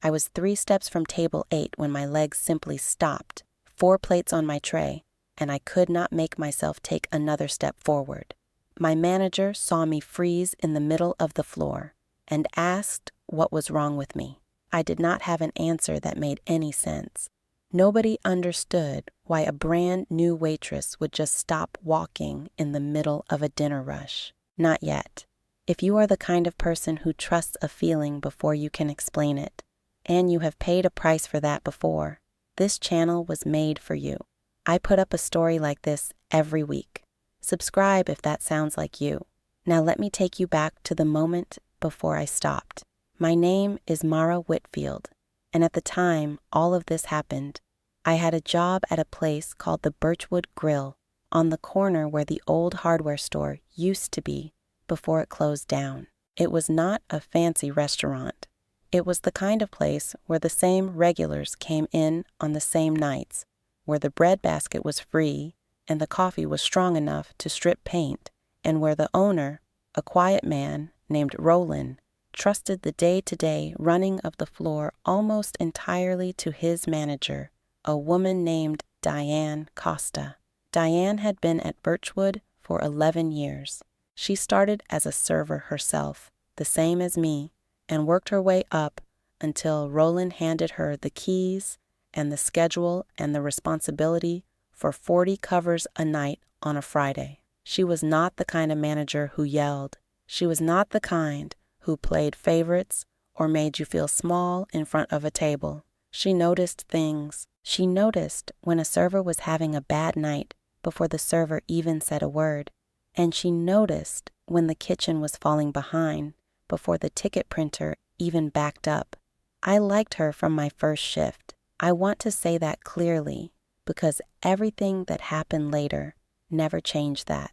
I was 3 steps from table 8 when my legs simply stopped, 4 plates on my tray, and I could not make myself take another step forward. My manager saw me freeze in the middle of the floor and asked what was wrong with me. I did not have an answer that made any sense. Nobody understood why a brand new waitress would just stop walking in the middle of a dinner rush. Not yet. If you are the kind of person who trusts a feeling before you can explain it, and you have paid a price for that before, this channel was made for you. I put up a story like this every week. Subscribe if that sounds like you. Now let me take you back to the moment before I stopped. My name is Mara Whitfield, and at the time all of this happened, I had a job at a place called the Birchwood Grill on the corner where the old hardware store used to be before it closed down. It was not a fancy restaurant. It was the kind of place where the same regulars came in on the same nights, where the bread basket was free and the coffee was strong enough to strip paint, and where the owner, a quiet man named Roland, trusted the day-to-day running of the floor almost entirely to his manager, a woman named Diane Costa. Diane had been at Birchwood for 11 years. She started as a server herself, the same as me, and worked her way up until Roland handed her the keys and the schedule and the responsibility for 40 covers a night on a Friday. She was not the kind of manager who yelled. She was not the kind who played favorites or made you feel small in front of a table. She noticed things. She noticed when a server was having a bad night before the server even said a word. And she noticed when the kitchen was falling behind before the ticket printer even backed up. I liked her from my first shift. I want to say that clearly because everything that happened later never changed that.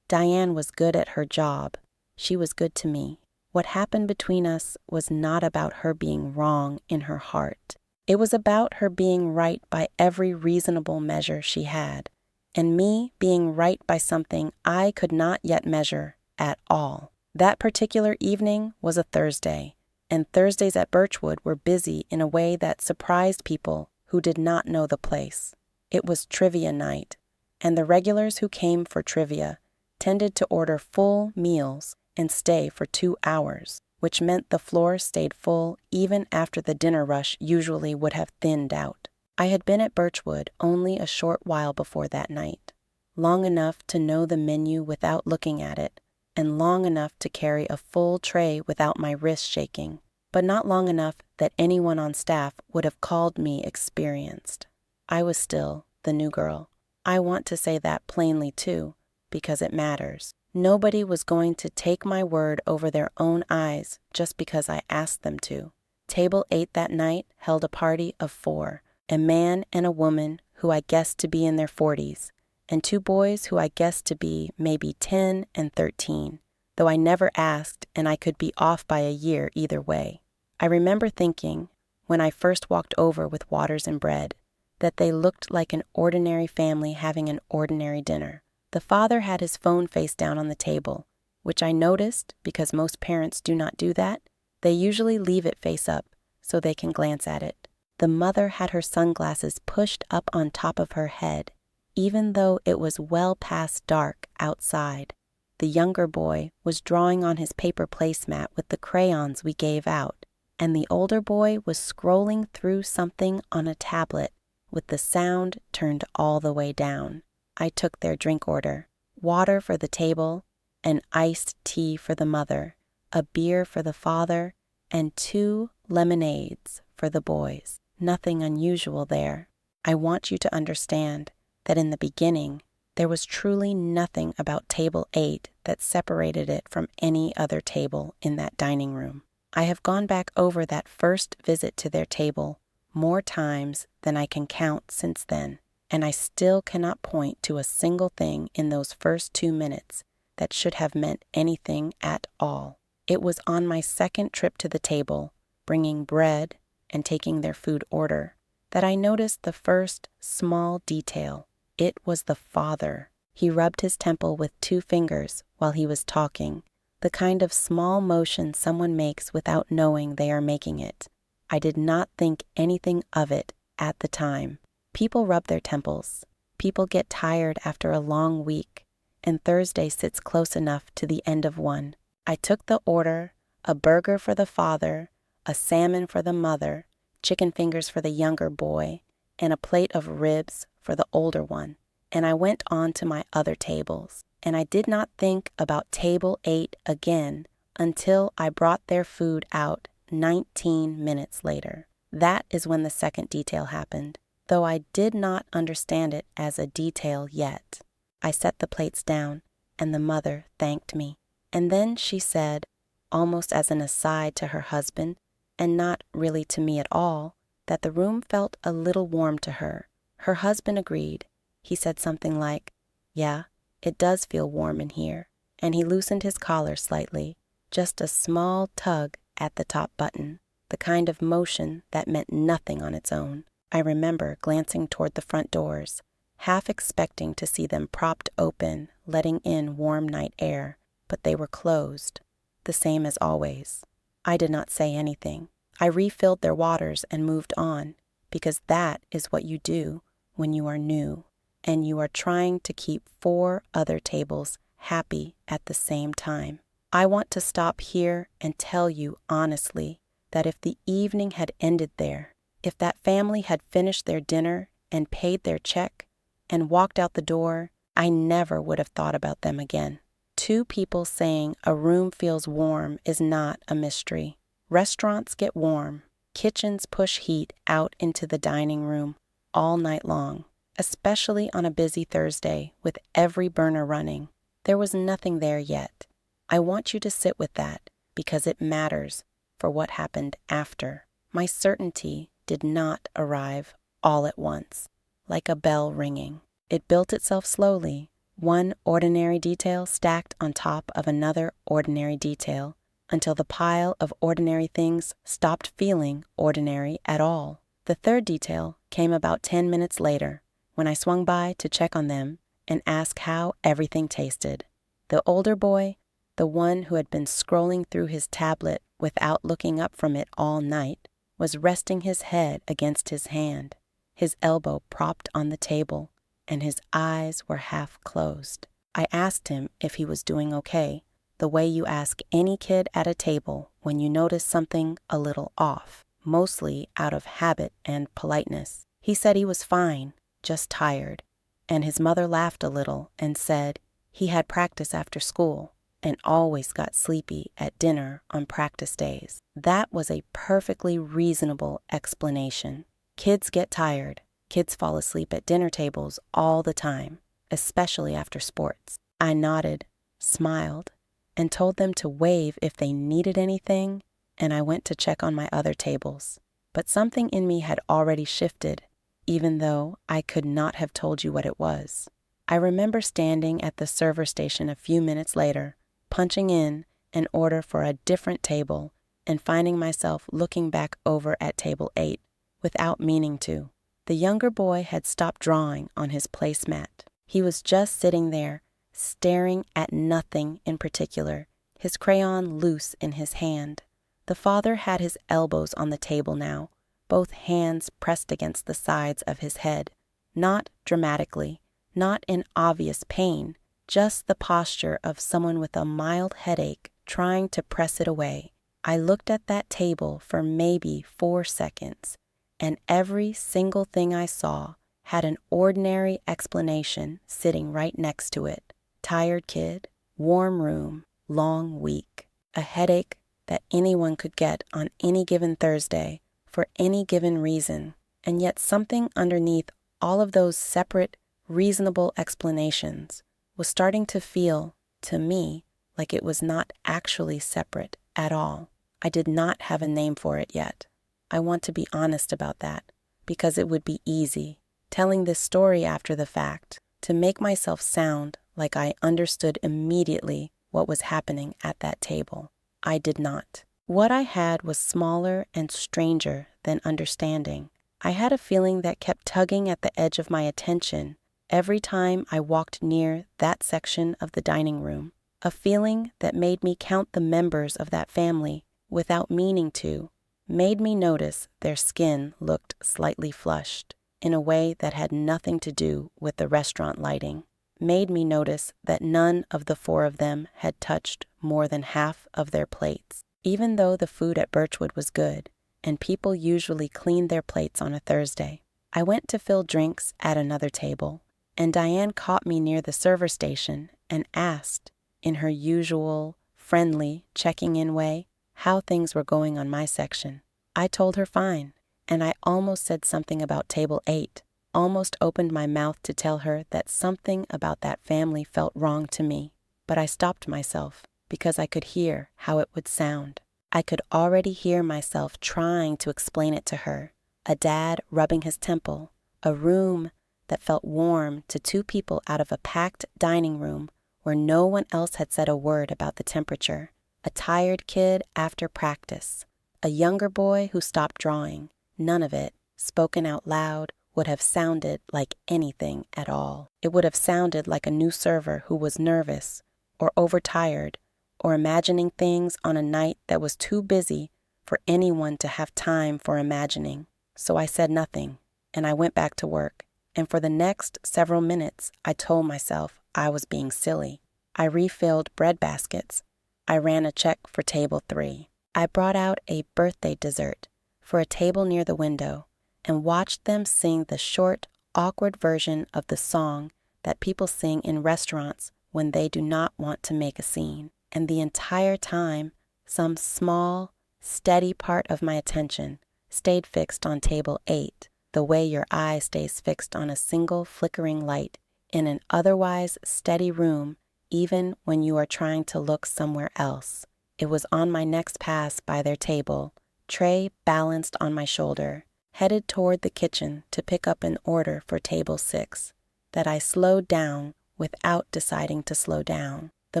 Diane was good at her job. She was good to me. What happened between us was not about her being wrong in her heart. It was about her being right by every reasonable measure she had, and me being right by something I could not yet measure at all. That particular evening was a Thursday, and Thursdays at Birchwood were busy in a way that surprised people who did not know the place. It was trivia night, and the regulars who came for trivia tended to order full meals and stay for 2 hours, which meant the floor stayed full even after the dinner rush usually would have thinned out. I had been at Birchwood only a short while before that night, long enough to know the menu without looking at it, and long enough to carry a full tray without my wrist shaking, but not long enough that anyone on staff would have called me experienced. I was still the new girl. I want to say that plainly too, because it matters. Nobody was going to take my word over their own eyes just because I asked them to. Table 8 that night held a party of 4, a man and a woman who I guessed to be in their 40s, and 2 boys who I guessed to be maybe 10 and 13, though I never asked and I could be off by a year either way. I remember thinking, when I first walked over with waters and bread, that they looked like an ordinary family having an ordinary dinner. The father had his phone face down on the table, which I noticed because most parents do not do that. They usually leave it face up so they can glance at it. The mother had her sunglasses pushed up on top of her head, even though it was well past dark outside. The younger boy was drawing on his paper placemat with the crayons we gave out, and the older boy was scrolling through something on a tablet with the sound turned all the way down. I took their drink order, water for the table, an iced tea for the mother, a beer for the father, and 2 lemonades for the boys. Nothing unusual there. I want you to understand that in the beginning, there was truly nothing about table 8 that separated it from any other table in that dining room. I have gone back over that first visit to their table more times than I can count since then. And I still cannot point to a single thing in those first 2 minutes that should have meant anything at all. It was on my second trip to the table, bringing bread and taking their food order, that I noticed the first small detail. It was the father. He rubbed his temple with 2 fingers while he was talking, the kind of small motion someone makes without knowing they are making it. I did not think anything of it at the time. People rub their temples. People get tired after a long week, and Thursday sits close enough to the end of one. I took the order, a burger for the father, a salmon for the mother, chicken fingers for the younger boy, and a plate of ribs for the older one. And I went on to my other tables, and I did not think about table 8 again until I brought their food out 19 minutes later. That is when the second detail happened, though I did not understand it as a detail yet. I set the plates down, and the mother thanked me. And then she said, almost as an aside to her husband, and not really to me at all, that the room felt a little warm to her. Her husband agreed. He said something like, "Yeah, it does feel warm in here," and he loosened his collar slightly, just a small tug at the top button, the kind of motion that meant nothing on its own. I remember glancing toward the front doors, half expecting to see them propped open, letting in warm night air, but they were closed, the same as always. I did not say anything. I refilled their waters and moved on, because that is what you do when you are new, and you are trying to keep 4 other tables happy at the same time. I want to stop here and tell you honestly that if the evening had ended there, if that family had finished their dinner and paid their check and walked out the door, I never would have thought about them again. 2 people saying a room feels warm is not a mystery. Restaurants get warm. Kitchens push heat out into the dining room all night long, especially on a busy Thursday with every burner running. There was nothing there yet. I want you to sit with that because it matters for what happened after. My certainty did not arrive all at once, like a bell ringing. It built itself slowly, one ordinary detail stacked on top of another ordinary detail, until the pile of ordinary things stopped feeling ordinary at all. The third detail came about 10 minutes later, when I swung by to check on them and ask how everything tasted. The older boy, the one who had been scrolling through his tablet without looking up from it all night, was resting his head against his hand, his elbow propped on the table, and his eyes were half closed. I asked him if he was doing okay, the way you ask any kid at a table when you notice something a little off, mostly out of habit and politeness. He said he was fine, just tired, and his mother laughed a little and said he had practice after school and always got sleepy at dinner on practice days. That was a perfectly reasonable explanation. Kids get tired. Kids fall asleep at dinner tables all the time, especially after sports. I nodded, smiled, and told them to wave if they needed anything, and I went to check on my other tables. But something in me had already shifted, even though I could not have told you what it was. I remember standing at the server station a few minutes later, punching in an order for a different table, and finding myself looking back over at table 8 without meaning to. The younger boy had stopped drawing on his placemat. He was just sitting there, staring at nothing in particular, his crayon loose in his hand. The father had his elbows on the table now, both hands pressed against the sides of his head, not dramatically, not in obvious pain, just the posture of someone with a mild headache trying to press it away. I looked at that table for maybe 4 seconds, and every single thing I saw had an ordinary explanation sitting right next to it. Tired kid, warm room, long week, a headache that anyone could get on any given Thursday for any given reason, and yet something underneath all of those separate, reasonable explanations was starting to feel, to me, like it was not actually separate at all. I did not have a name for it yet. I want to be honest about that, because it would be easy, telling this story after the fact, to make myself sound like I understood immediately what was happening at that table. I did not. What I had was smaller and stranger than understanding. I had a feeling that kept tugging at the edge of my attention every time I walked near that section of the dining room, a feeling that made me count the members of that family without meaning to, made me notice their skin looked slightly flushed in a way that had nothing to do with the restaurant lighting, made me notice that none of the four of them had touched more than half of their plates, even though the food at Birchwood was good, and people usually cleaned their plates on a Thursday. I went to fill drinks at another table, and Diane caught me near the server station and asked, in her usual, friendly, checking-in way, how things were going on my section. I told her fine, and I almost said something about table 8, almost opened my mouth to tell her that something about that family felt wrong to me, but I stopped myself because I could hear how it would sound. I could already hear myself trying to explain it to her, a dad rubbing his temple, a room that felt warm to two people out of a packed dining room where no one else had said a word about the temperature, a tired kid after practice, a younger boy who stopped drawing. None of it, spoken out loud, would have sounded like anything at all. It would have sounded like a new server who was nervous or overtired or imagining things on a night that was too busy for anyone to have time for imagining. So I said nothing, and I went back to work, and for the next several minutes I told myself I was being silly. I refilled bread baskets. I ran a check for table 3. I brought out a birthday dessert for a table near the window and watched them sing the short, awkward version of the song that people sing in restaurants when they do not want to make a scene. And the entire time, some small, steady part of my attention stayed fixed on table 8, the way your eye stays fixed on a single flickering light in an otherwise steady room even when you are trying to look somewhere else. It was on my next pass by their table, tray balanced on my shoulder, headed toward the kitchen to pick up an order for table 6, that I slowed down without deciding to slow down. The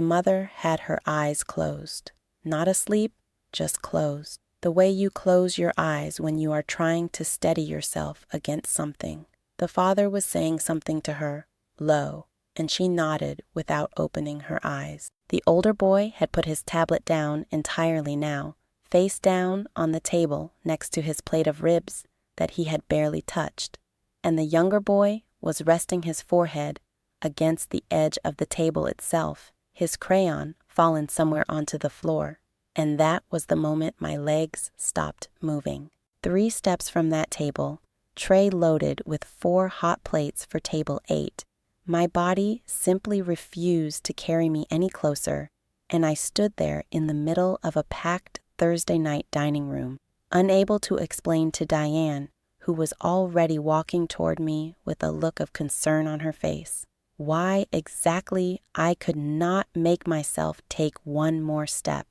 mother had her eyes closed. Not asleep, just closed. The way you close your eyes when you are trying to steady yourself against something. The father was saying something to her, low, and she nodded without opening her eyes. The older boy had put his tablet down entirely now, face down on the table next to his plate of ribs that he had barely touched, and the younger boy was resting his forehead against the edge of the table itself, his crayon fallen somewhere onto the floor. And that was the moment my legs stopped moving. 3 steps from that table, tray loaded with 4 hot plates for table 8, my body simply refused to carry me any closer, and I stood there in the middle of a packed Thursday night dining room, unable to explain to Diane, who was already walking toward me with a look of concern on her face, why exactly I could not make myself take one more step.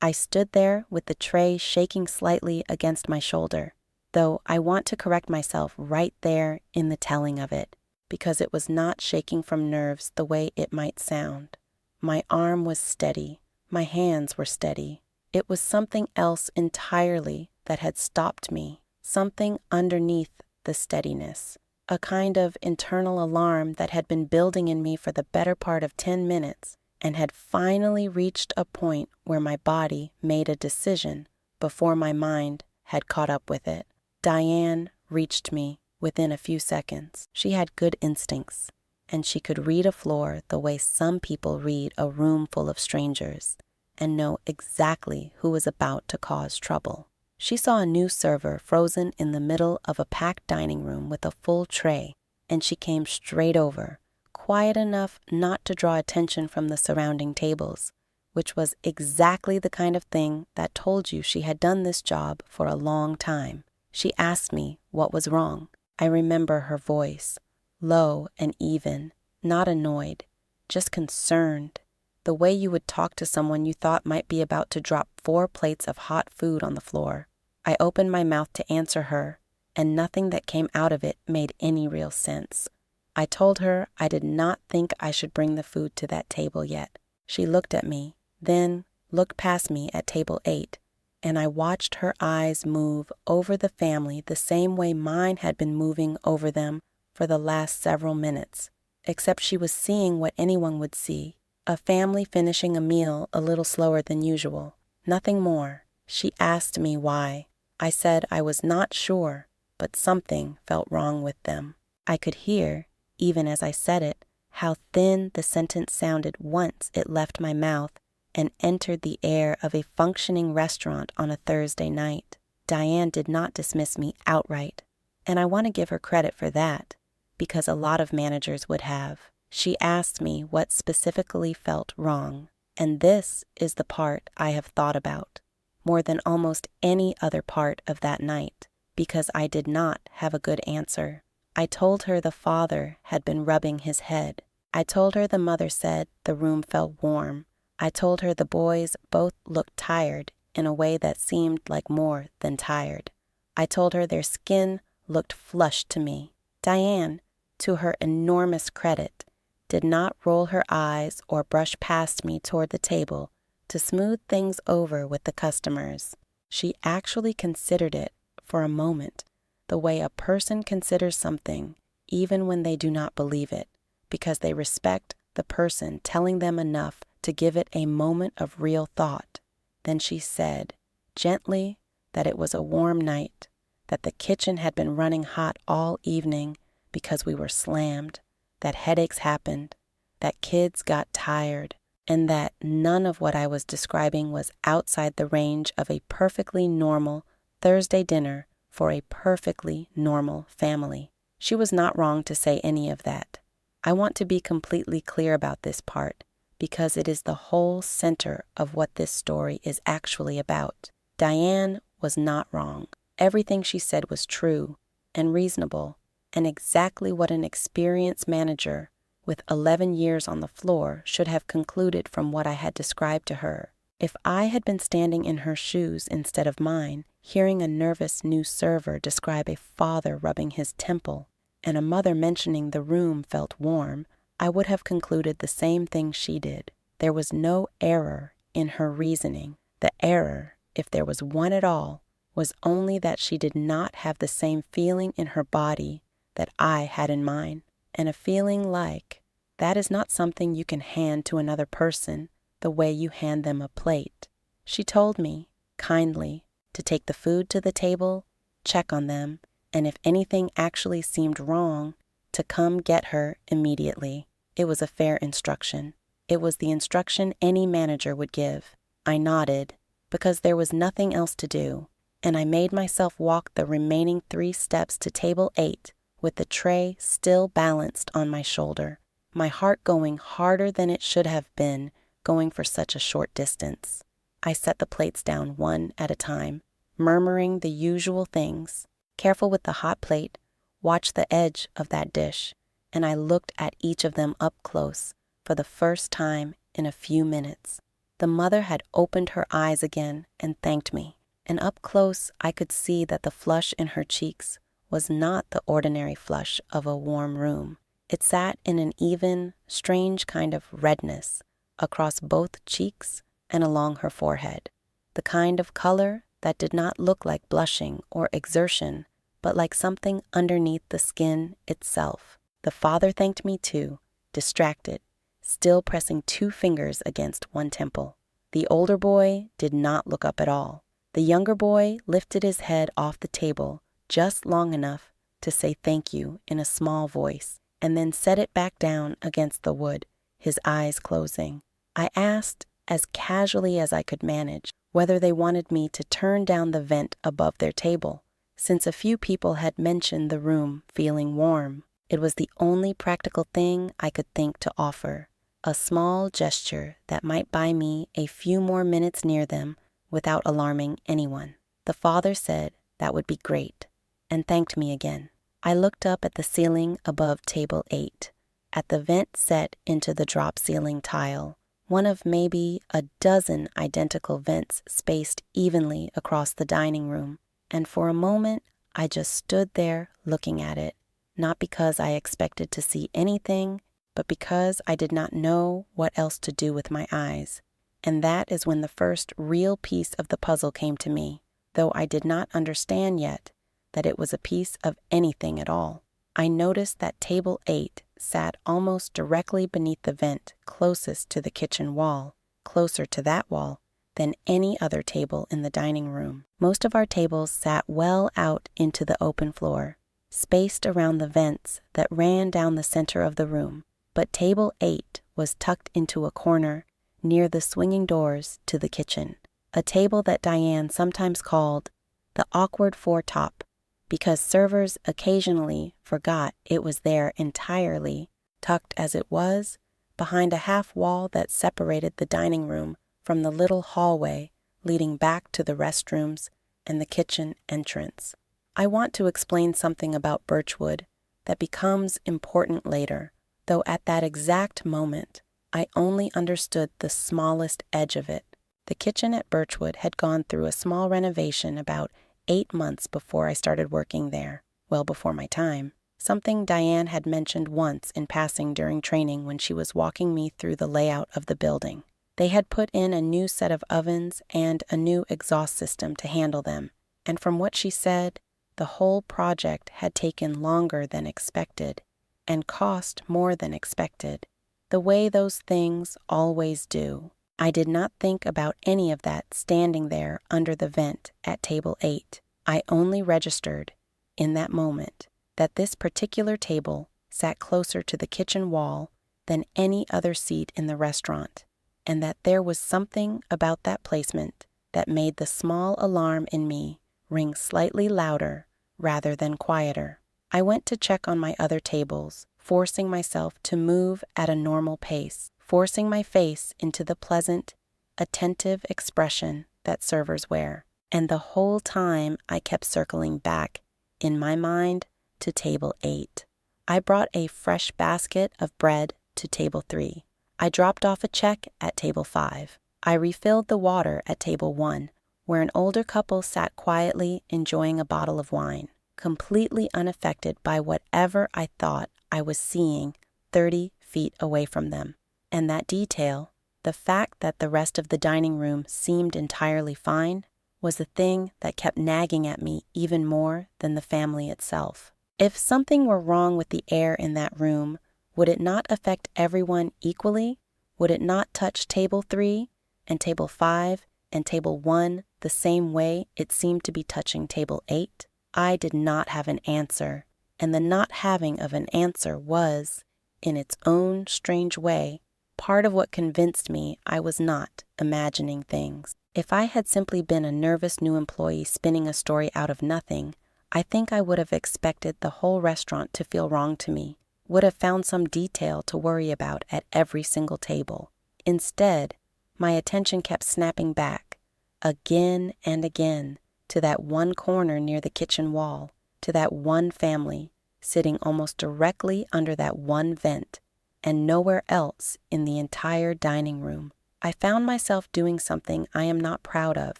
I stood there with the tray shaking slightly against my shoulder, though I want to correct myself right there in the telling of it, because it was not shaking from nerves the way it might sound. My arm was steady. My hands were steady. It was something else entirely that had stopped me, something underneath the steadiness, a kind of internal alarm that had been building in me for the better part of 10 minutes and had finally reached a point where my body made a decision before my mind had caught up with it. Diane reached me within a few seconds. She had good instincts, and she could read a floor the way some people read a room full of strangers and know exactly who was about to cause trouble. She saw a new server frozen in the middle of a packed dining room with a full tray, and she came straight over, quiet enough not to draw attention from the surrounding tables, which was exactly the kind of thing that told you she had done this job for a long time. She asked me what was wrong. I remember her voice, low and even, not annoyed, just concerned, the way you would talk to someone you thought might be about to drop 4 plates of hot food on the floor. I opened my mouth to answer her, and nothing that came out of it made any real sense. I told her I did not think I should bring the food to that table yet. She looked at me, then looked past me at table 8, and I watched her eyes move over the family the same way mine had been moving over them for the last several minutes, except she was seeing what anyone would see, a family finishing a meal a little slower than usual. Nothing more. She asked me why. I said I was not sure, but something felt wrong with them. I could hear, even as I said it, how thin the sentence sounded once it left my mouth and entered the air of a functioning restaurant on a Thursday night. Diane did not dismiss me outright, and I want to give her credit for that, because a lot of managers would have. She asked me what specifically felt wrong, and this is the part I have thought about more than almost any other part of that night, because I did not have a good answer. I told her the father had been rubbing his head. I told her the mother said the room felt warm. I told her the boys both looked tired in a way that seemed like more than tired. I told her their skin looked flushed to me. Diane, to her enormous credit, did not roll her eyes or brush past me toward the table to smooth things over with the customers. She actually considered it, for a moment, the way a person considers something even when they do not believe it, because they respect the person telling them enough to give it a moment of real thought. Then she said, gently, that it was a warm night, that the kitchen had been running hot all evening because we were slammed, that headaches happened, that kids got tired, and that none of what I was describing was outside the range of a perfectly normal Thursday dinner for a perfectly normal family. She was not wrong to say any of that. I want to be completely clear about this part, because it is the whole center of what this story is actually about. Diane was not wrong. Everything she said was true and reasonable, and exactly what an experienced manager with 11 years on the floor should have concluded from what I had described to her. If I had been standing in her shoes instead of mine, hearing a nervous new server describe a father rubbing his temple and a mother mentioning the room felt warm, I would have concluded the same thing she did. There was no error in her reasoning. The error, if there was one at all, was only that she did not have the same feeling in her body that I had in mine, and a feeling like that is not something you can hand to another person the way you hand them a plate. She told me, kindly, to take the food to the table, check on them, and if anything actually seemed wrong, to come get her immediately. It was a fair instruction. It was the instruction any manager would give. I nodded, because there was nothing else to do, and I made myself walk the remaining 3 steps to table 8 with the tray still balanced on my shoulder, my heart going harder than it should have been going for such a short distance. I set the plates down one at a time, murmuring the usual things. Careful with the hot plate, watch the edge of that dish, and I looked at each of them up close for the first time in a few minutes. The mother had opened her eyes again and thanked me, and up close I could see that the flush in her cheeks was not the ordinary flush of a warm room. It sat in an even, strange kind of redness across both cheeks and along her forehead, the kind of color that did not look like blushing or exertion, but like something underneath the skin itself. The father thanked me too, distracted, still pressing 2 fingers against one temple. The older boy did not look up at all. The younger boy lifted his head off the table just long enough to say thank you in a small voice, and then set it back down against the wood, his eyes closing. I asked, as casually as I could manage, whether they wanted me to turn down the vent above their table, since a few people had mentioned the room feeling warm. It was the only practical thing I could think to offer, a small gesture that might buy me a few more minutes near them without alarming anyone. The father said that would be great, and thanked me again. I looked up at the ceiling above table 8, at the vent set into the drop ceiling tile, one of maybe a dozen identical vents spaced evenly across the dining room, and for a moment I just stood there looking at it, not because I expected to see anything, but because I did not know what else to do with my eyes. And that is when the first real piece of the puzzle came to me, though I did not understand yet that it was a piece of anything at all. I noticed that table 8 sat almost directly beneath the vent closest to the kitchen wall, closer to that wall than any other table in the dining room. Most of our tables sat well out into the open floor, spaced around the vents that ran down the center of the room, but table 8 was tucked into a corner near the swinging doors to the kitchen, a table that Diane sometimes called the awkward foretop because servers occasionally forgot it was there entirely, tucked as it was behind a half wall that separated the dining room from the little hallway leading back to the restrooms and the kitchen entrance. I want to explain something about Birchwood that becomes important later, though at that exact moment, I only understood the smallest edge of it. The kitchen at Birchwood had gone through a small renovation about 8 months before I started working there, well before my time, something Diane had mentioned once in passing during training when she was walking me through the layout of the building. They had put in a new set of ovens and a new exhaust system to handle them, and from what she said, the whole project had taken longer than expected and cost more than expected, the way those things always do. I did not think about any of that standing there under the vent at table 8. I only registered, in that moment, that this particular table sat closer to the kitchen wall than any other seat in the restaurant, and that there was something about that placement that made the small alarm in me ring slightly louder rather than quieter. I went to check on my other tables, forcing myself to move at a normal pace, forcing my face into the pleasant, attentive expression that servers wear. And the whole time I kept circling back, in my mind, to table 8. I brought a fresh basket of bread to table 3. I dropped off a check at table 5. I refilled the water at table 1, where an older couple sat quietly enjoying a bottle of wine, completely unaffected by whatever I thought I was seeing 30 feet away from them. And that detail, the fact that the rest of the dining room seemed entirely fine, was the thing that kept nagging at me even more than the family itself. If something were wrong with the air in that room, would it not affect everyone equally? Would it not touch table 3 and table 5 and table 1 the same way it seemed to be touching table 8? I did not have an answer, and the not having of an answer was, in its own strange way, part of what convinced me I was not imagining things. If I had simply been a nervous new employee spinning a story out of nothing, I think I would have expected the whole restaurant to feel wrong to me, would have found some detail to worry about at every single table. Instead, my attention kept snapping back, again and again, to that one corner near the kitchen wall, to that one family, sitting almost directly under that one vent, and nowhere else in the entire dining room. I found myself doing something I am not proud of,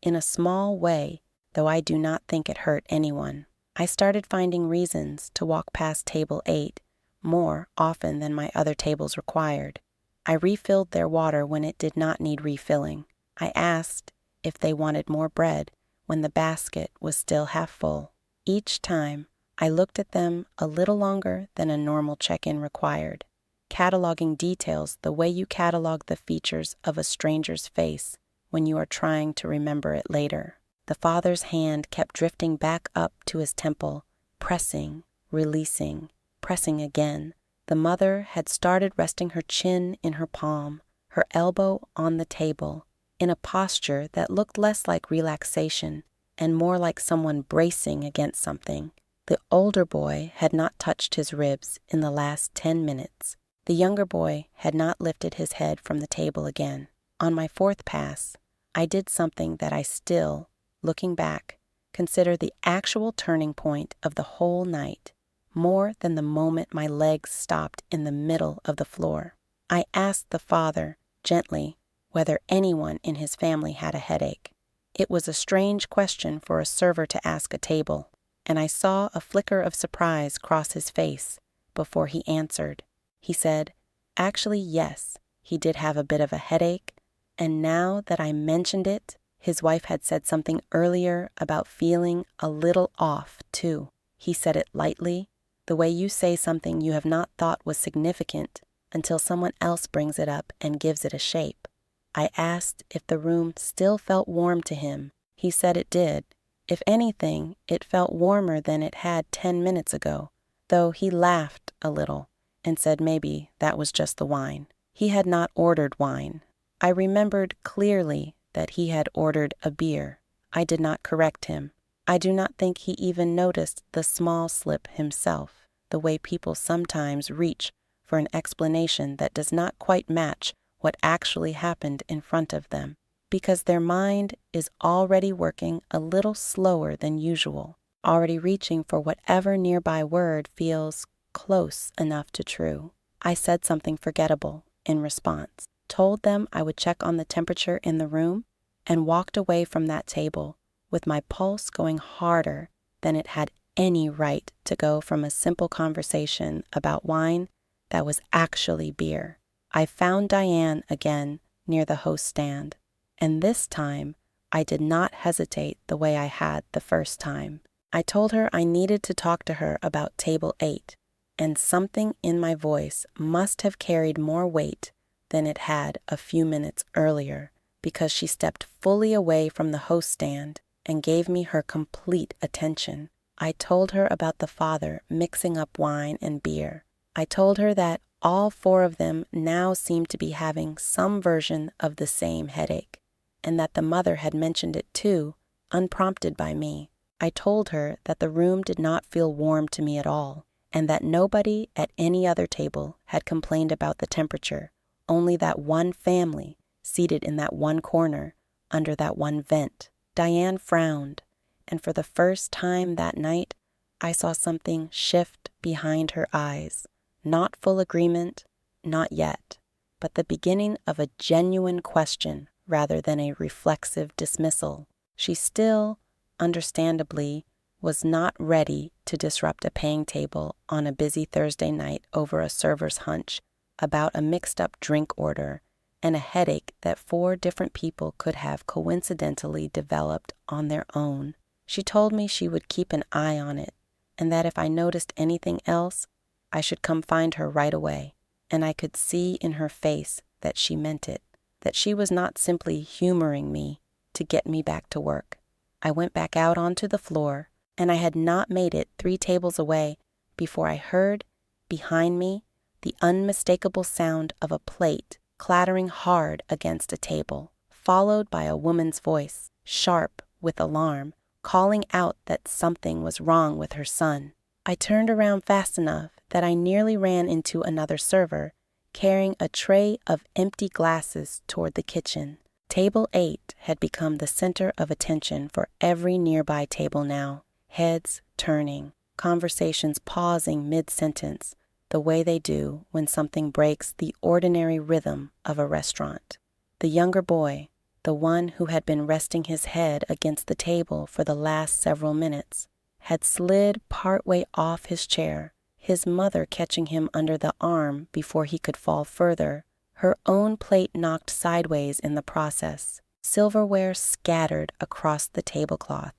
in a small way, though I do not think it hurt anyone. I started finding reasons to walk past table 8 more often than my other tables required. I refilled their water when it did not need refilling. I asked if they wanted more bread when the basket was still half full. Each time, I looked at them a little longer than a normal check-in required, cataloging details the way you catalog the features of a stranger's face when you are trying to remember it later. The father's hand kept drifting back up to his temple, pressing, releasing, pressing again. The mother had started resting her chin in her palm, her elbow on the table, in a posture that looked less like relaxation and more like someone bracing against something. The older boy had not touched his ribs in the last 10 minutes. The younger boy had not lifted his head from the table again. On my 4th pass, I did something that I still, looking back, consider the actual turning point of the whole night, more than the moment my legs stopped in the middle of the floor. I asked the father, gently, whether anyone in his family had a headache. It was a strange question for a server to ask a table, and I saw a flicker of surprise cross his face before he answered. He said, actually, yes, he did have a bit of a headache, and now that I mentioned it, his wife had said something earlier about feeling a little off, too. He said it lightly, the way you say something you have not thought was significant until someone else brings it up and gives it a shape. I asked if the room still felt warm to him. He said it did. If anything, it felt warmer than it had 10 minutes ago, though he laughed a little and said maybe that was just the wine. He had not ordered wine. I remembered clearly that he had ordered a beer. I did not correct him. I do not think he even noticed the small slip himself, the way people sometimes reach for an explanation that does not quite match what actually happened in front of them, because their mind is already working a little slower than usual, already reaching for whatever nearby word feels close enough to true. I said something forgettable in response, told them I would check on the temperature in the room, and walked away from that table with my pulse going harder than it had any right to go from a simple conversation about wine that was actually beer. I found Diane again near the host stand, and this time I did not hesitate the way I had the first time. I told her I needed to talk to her about table 8, and something in my voice must have carried more weight than it had a few minutes earlier, because she stepped fully away from the host stand and gave me her complete attention. I told her about the father mixing up wine and beer. I told her that all 4 of them now seemed to be having some version of the same headache, and that the mother had mentioned it too, unprompted by me. I told her that the room did not feel warm to me at all, and that nobody at any other table had complained about the temperature, only that one family seated in that one corner under that one vent. Diane frowned, and for the first time that night, I saw something shift behind her eyes. Not full agreement, not yet, but the beginning of a genuine question rather than a reflexive dismissal. She still, understandably, was not ready to disrupt a paying table on a busy Thursday night over a server's hunch about a mixed-up drink order and a headache that 4 different people could have coincidentally developed on their own. She told me she would keep an eye on it, and that if I noticed anything else, I should come find her right away, and I could see in her face that she meant it, that she was not simply humoring me to get me back to work. I went back out onto the floor, and I had not made it 3 tables away before I heard, behind me, the unmistakable sound of a plate clattering hard against a table, followed by a woman's voice, sharp with alarm, calling out that something was wrong with her son. I turned around fast enough that I nearly ran into another server, carrying a tray of empty glasses toward the kitchen. Table 8 had become the center of attention for every nearby table now, heads turning, conversations pausing mid-sentence, the way they do when something breaks the ordinary rhythm of a restaurant. The younger boy, the one who had been resting his head against the table for the last several minutes, had slid partway off his chair, his mother catching him under the arm before he could fall further, her own plate knocked sideways in the process, silverware scattered across the tablecloth.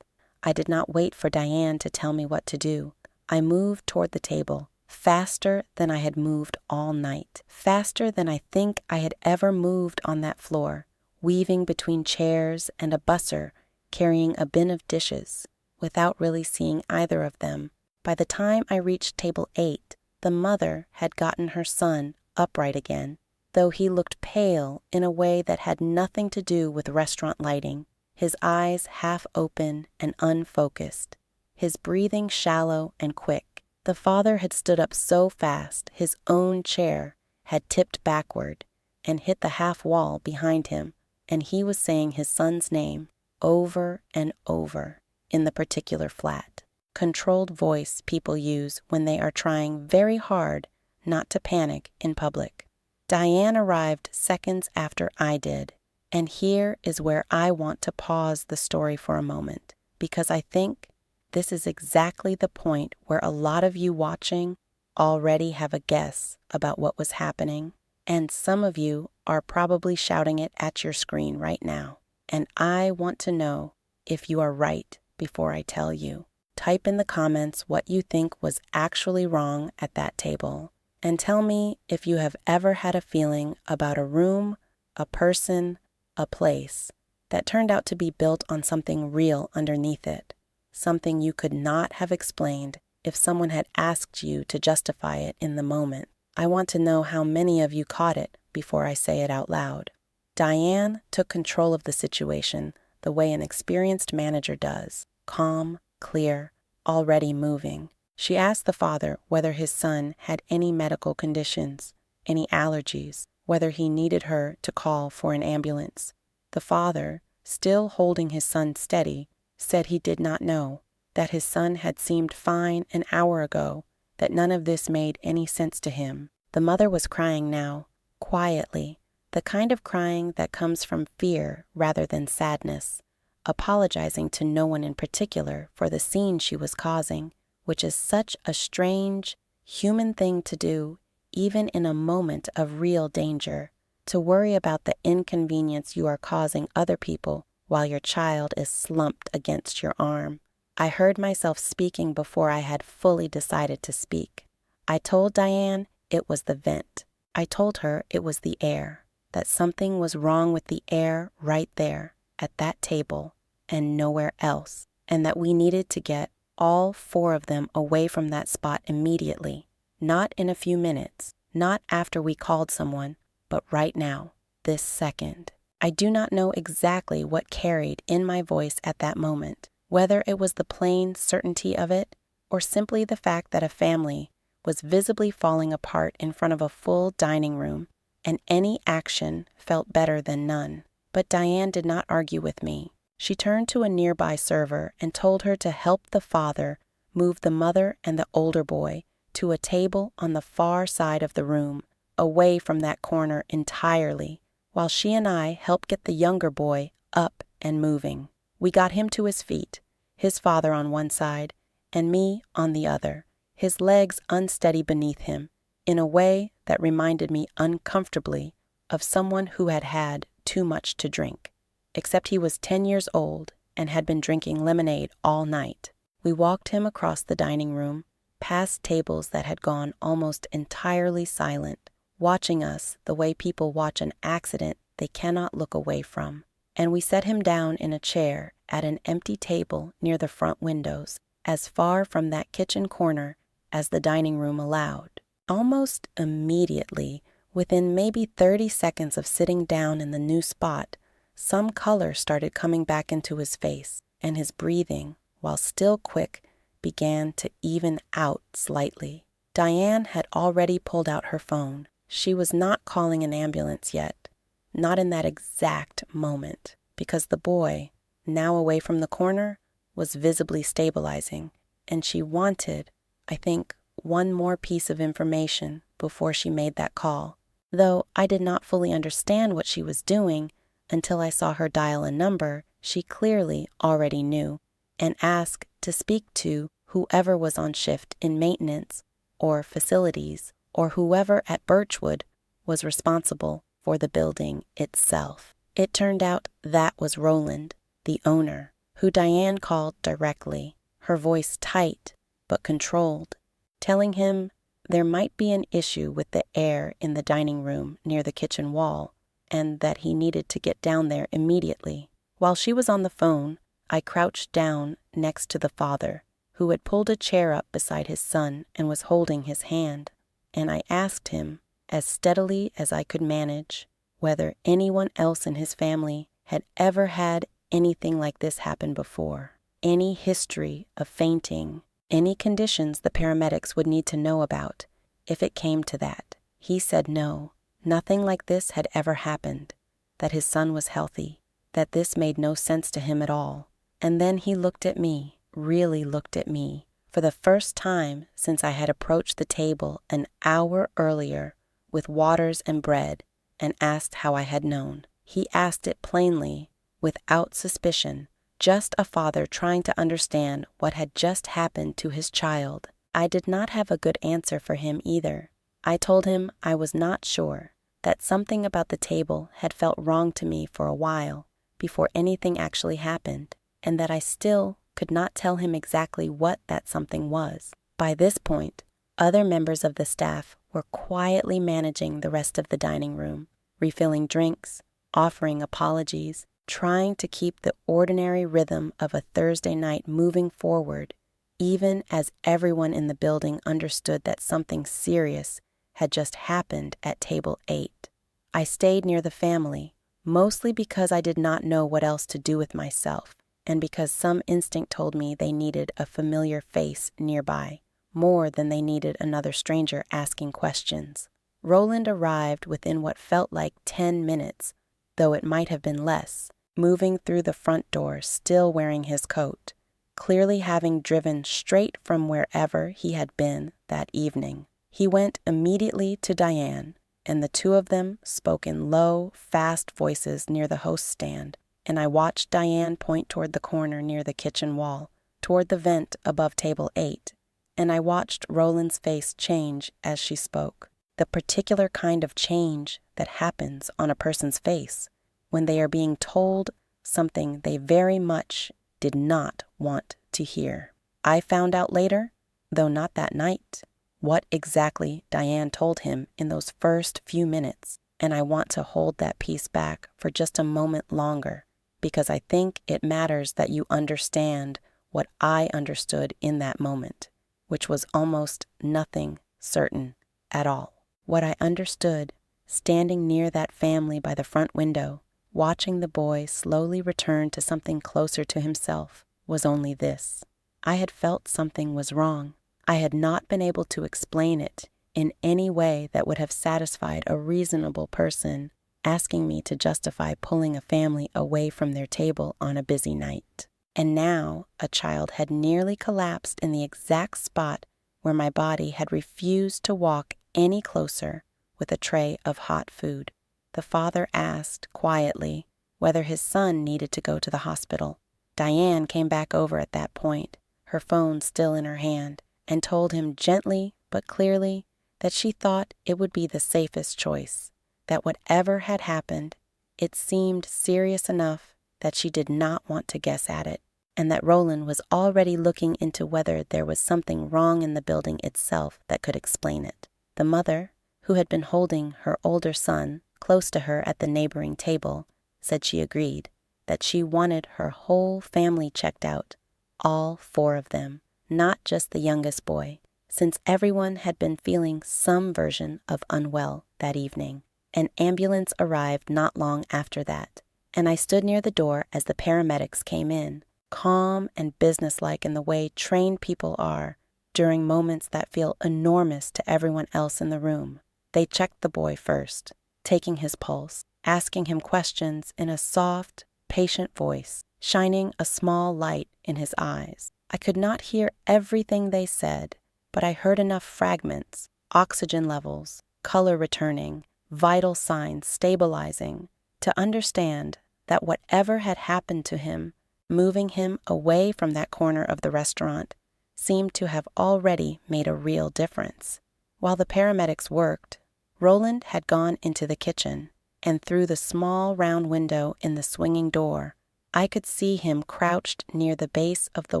I did not wait for Diane to tell me what to do. I moved toward the table, faster than I had moved all night, faster than I think I had ever moved on that floor, weaving between chairs and a busser carrying a bin of dishes, without really seeing either of them. By the time I reached table 8, the mother had gotten her son upright again, though he looked pale in a way that had nothing to do with restaurant lighting, his eyes half open and unfocused, his breathing shallow and quick. The father had stood up so fast his own chair had tipped backward and hit the half wall behind him, and he was saying his son's name over and over in the particular flat, controlled voice people use when they are trying very hard not to panic in public. Diane arrived seconds after I did, and here is where I want to pause the story for a moment, because I think this is exactly the point where a lot of you watching already have a guess about what was happening, and some of you are probably shouting it at your screen right now. And I want to know if you are right before I tell you. Type in the comments what you think was actually wrong at that table, and tell me if you have ever had a feeling about a room a person, a place that turned out to be built on something real underneath it, something you could not have explained if someone had asked you to justify it in the moment. I want to know how many of you caught it before I say it out loud. Diane took control of the situation the way an experienced manager does, calm, clear, already moving. She asked the father whether his son had any medical conditions, any allergies, whether he needed her to call for an ambulance. The father, still holding his son steady, said he did not know, that his son had seemed fine an hour ago, that none of this made any sense to him. The mother was crying now, quietly, the kind of crying that comes from fear rather than sadness, apologizing to no one in particular for the scene she was causing, which is such a strange, human thing to do, even in a moment of real danger, to worry about the inconvenience you are causing other people while your child is slumped against your arm. I heard myself speaking before I had fully decided to speak. I told Diane it was the vent. I told her it was the air, that something was wrong with the air right there, at that table, and nowhere else, and that we needed to get all 4 of them away from that spot immediately, not in a few minutes, not after we called someone, but right now, this second. I do not know exactly what carried in my voice at that moment, whether it was the plain certainty of it, or simply the fact that a family was visibly falling apart in front of a full dining room, and any action felt better than none. But Diane did not argue with me. She turned to a nearby server and told her to help the father move the mother and the older boy to a table on the far side of the room, away from that corner entirely, while she and I helped get the younger boy up and moving. We got him to his feet, his father on one side, and me on the other, his legs unsteady beneath him, in a way that reminded me uncomfortably of someone who had had too much to drink, except he was 10 years old and had been drinking lemonade all night. We walked him across the dining room, past tables that had gone almost entirely silent, watching us the way people watch an accident they cannot look away from, and we set him down in a chair at an empty table near the front windows, as far from that kitchen corner as the dining room allowed. Almost immediately, within maybe 30 seconds of sitting down in the new spot, some color started coming back into his face, and his breathing, while still quick, began to even out slightly. Diane had already pulled out her phone. She was not calling an ambulance yet, not in that exact moment, because the boy, now away from the corner, was visibly stabilizing, and she wanted, I think, one more piece of information before she made that call, though I did not fully understand what she was doing until I saw her dial a number she clearly already knew and ask to speak to whoever was on shift in maintenance or facilities, or whoever at Birchwood was responsible for the building itself. It turned out that was Roland, the owner, who Diane called directly, her voice tight but controlled, telling him there might be an issue with the air in the dining room near the kitchen wall, and that he needed to get down there immediately. While she was on the phone, I crouched down next to the father, who had pulled a chair up beside his son and was holding his hand, and I asked him, as steadily as I could manage, whether anyone else in his family had ever had anything like this happen before, any history of fainting, any conditions the paramedics would need to know about if it came to that. He said no, nothing like this had ever happened, that his son was healthy, that this made no sense to him at all. And then he looked at me, really looked at me, for the first time since I had approached the table an hour earlier with waters and bread, and asked how I had known. He asked it plainly, without suspicion, just a father trying to understand what had just happened to his child. I did not have a good answer for him either. I told him I was not sure, that something about the table had felt wrong to me for a while, before anything actually happened, and that I still could not tell him exactly what that something was. By this point, other members of the staff were quietly managing the rest of the dining room, refilling drinks, offering apologies, trying to keep the ordinary rhythm of a Thursday night moving forward, even as everyone in the building understood that something serious had just happened at table 8. I stayed near the family, mostly because I did not know what else to do with myself, and because some instinct told me they needed a familiar face nearby, more than they needed another stranger asking questions. Roland arrived within what felt like 10 minutes, though it might have been less, moving through the front door still wearing his coat, clearly having driven straight from wherever he had been that evening. He went immediately to Diane, and the two of them spoke in low, fast voices near the host stand, and I watched Diane point toward the corner near the kitchen wall, toward the vent above table 8, and I watched Roland's face change as she spoke, the particular kind of change that happens on a person's face when they are being told something they very much did not want to hear. I found out later, though not that night, what exactly Diane told him in those first few minutes, and I want to hold that piece back for just a moment longer, because I think it matters that you understand what I understood in that moment, which was almost nothing certain at all. What I understood, standing near that family by the front window, watching the boy slowly return to something closer to himself, was only this. I had felt something was wrong. I had not been able to explain it in any way that would have satisfied a reasonable person asking me to justify pulling a family away from their table on a busy night. And now a child had nearly collapsed in the exact spot where my body had refused to walk any closer with a tray of hot food. The father asked quietly whether his son needed to go to the hospital. Diane came back over at that point, her phone still in her hand, and told him gently but clearly that she thought it would be the safest choice, that whatever had happened, it seemed serious enough that she did not want to guess at it, and that Roland was already looking into whether there was something wrong in the building itself that could explain it. The mother, who had been holding her older son close to her at the neighboring table, said she agreed, that she wanted her whole family checked out, all 4 of them, not just the youngest boy, since everyone had been feeling some version of unwell that evening. An ambulance arrived not long after that, and I stood near the door as the paramedics came in, calm and businesslike in the way trained people are during moments that feel enormous to everyone else in the room. They checked the boy first, taking his pulse, asking him questions in a soft, patient voice, shining a small light in his eyes. I could not hear everything they said, but I heard enough fragments, oxygen levels, color returning, vital signs stabilizing, to understand that whatever had happened to him, moving him away from that corner of the restaurant, seemed to have already made a real difference. While the paramedics worked, Roland had gone into the kitchen, and through the small round window in the swinging door, I could see him crouched near the base of the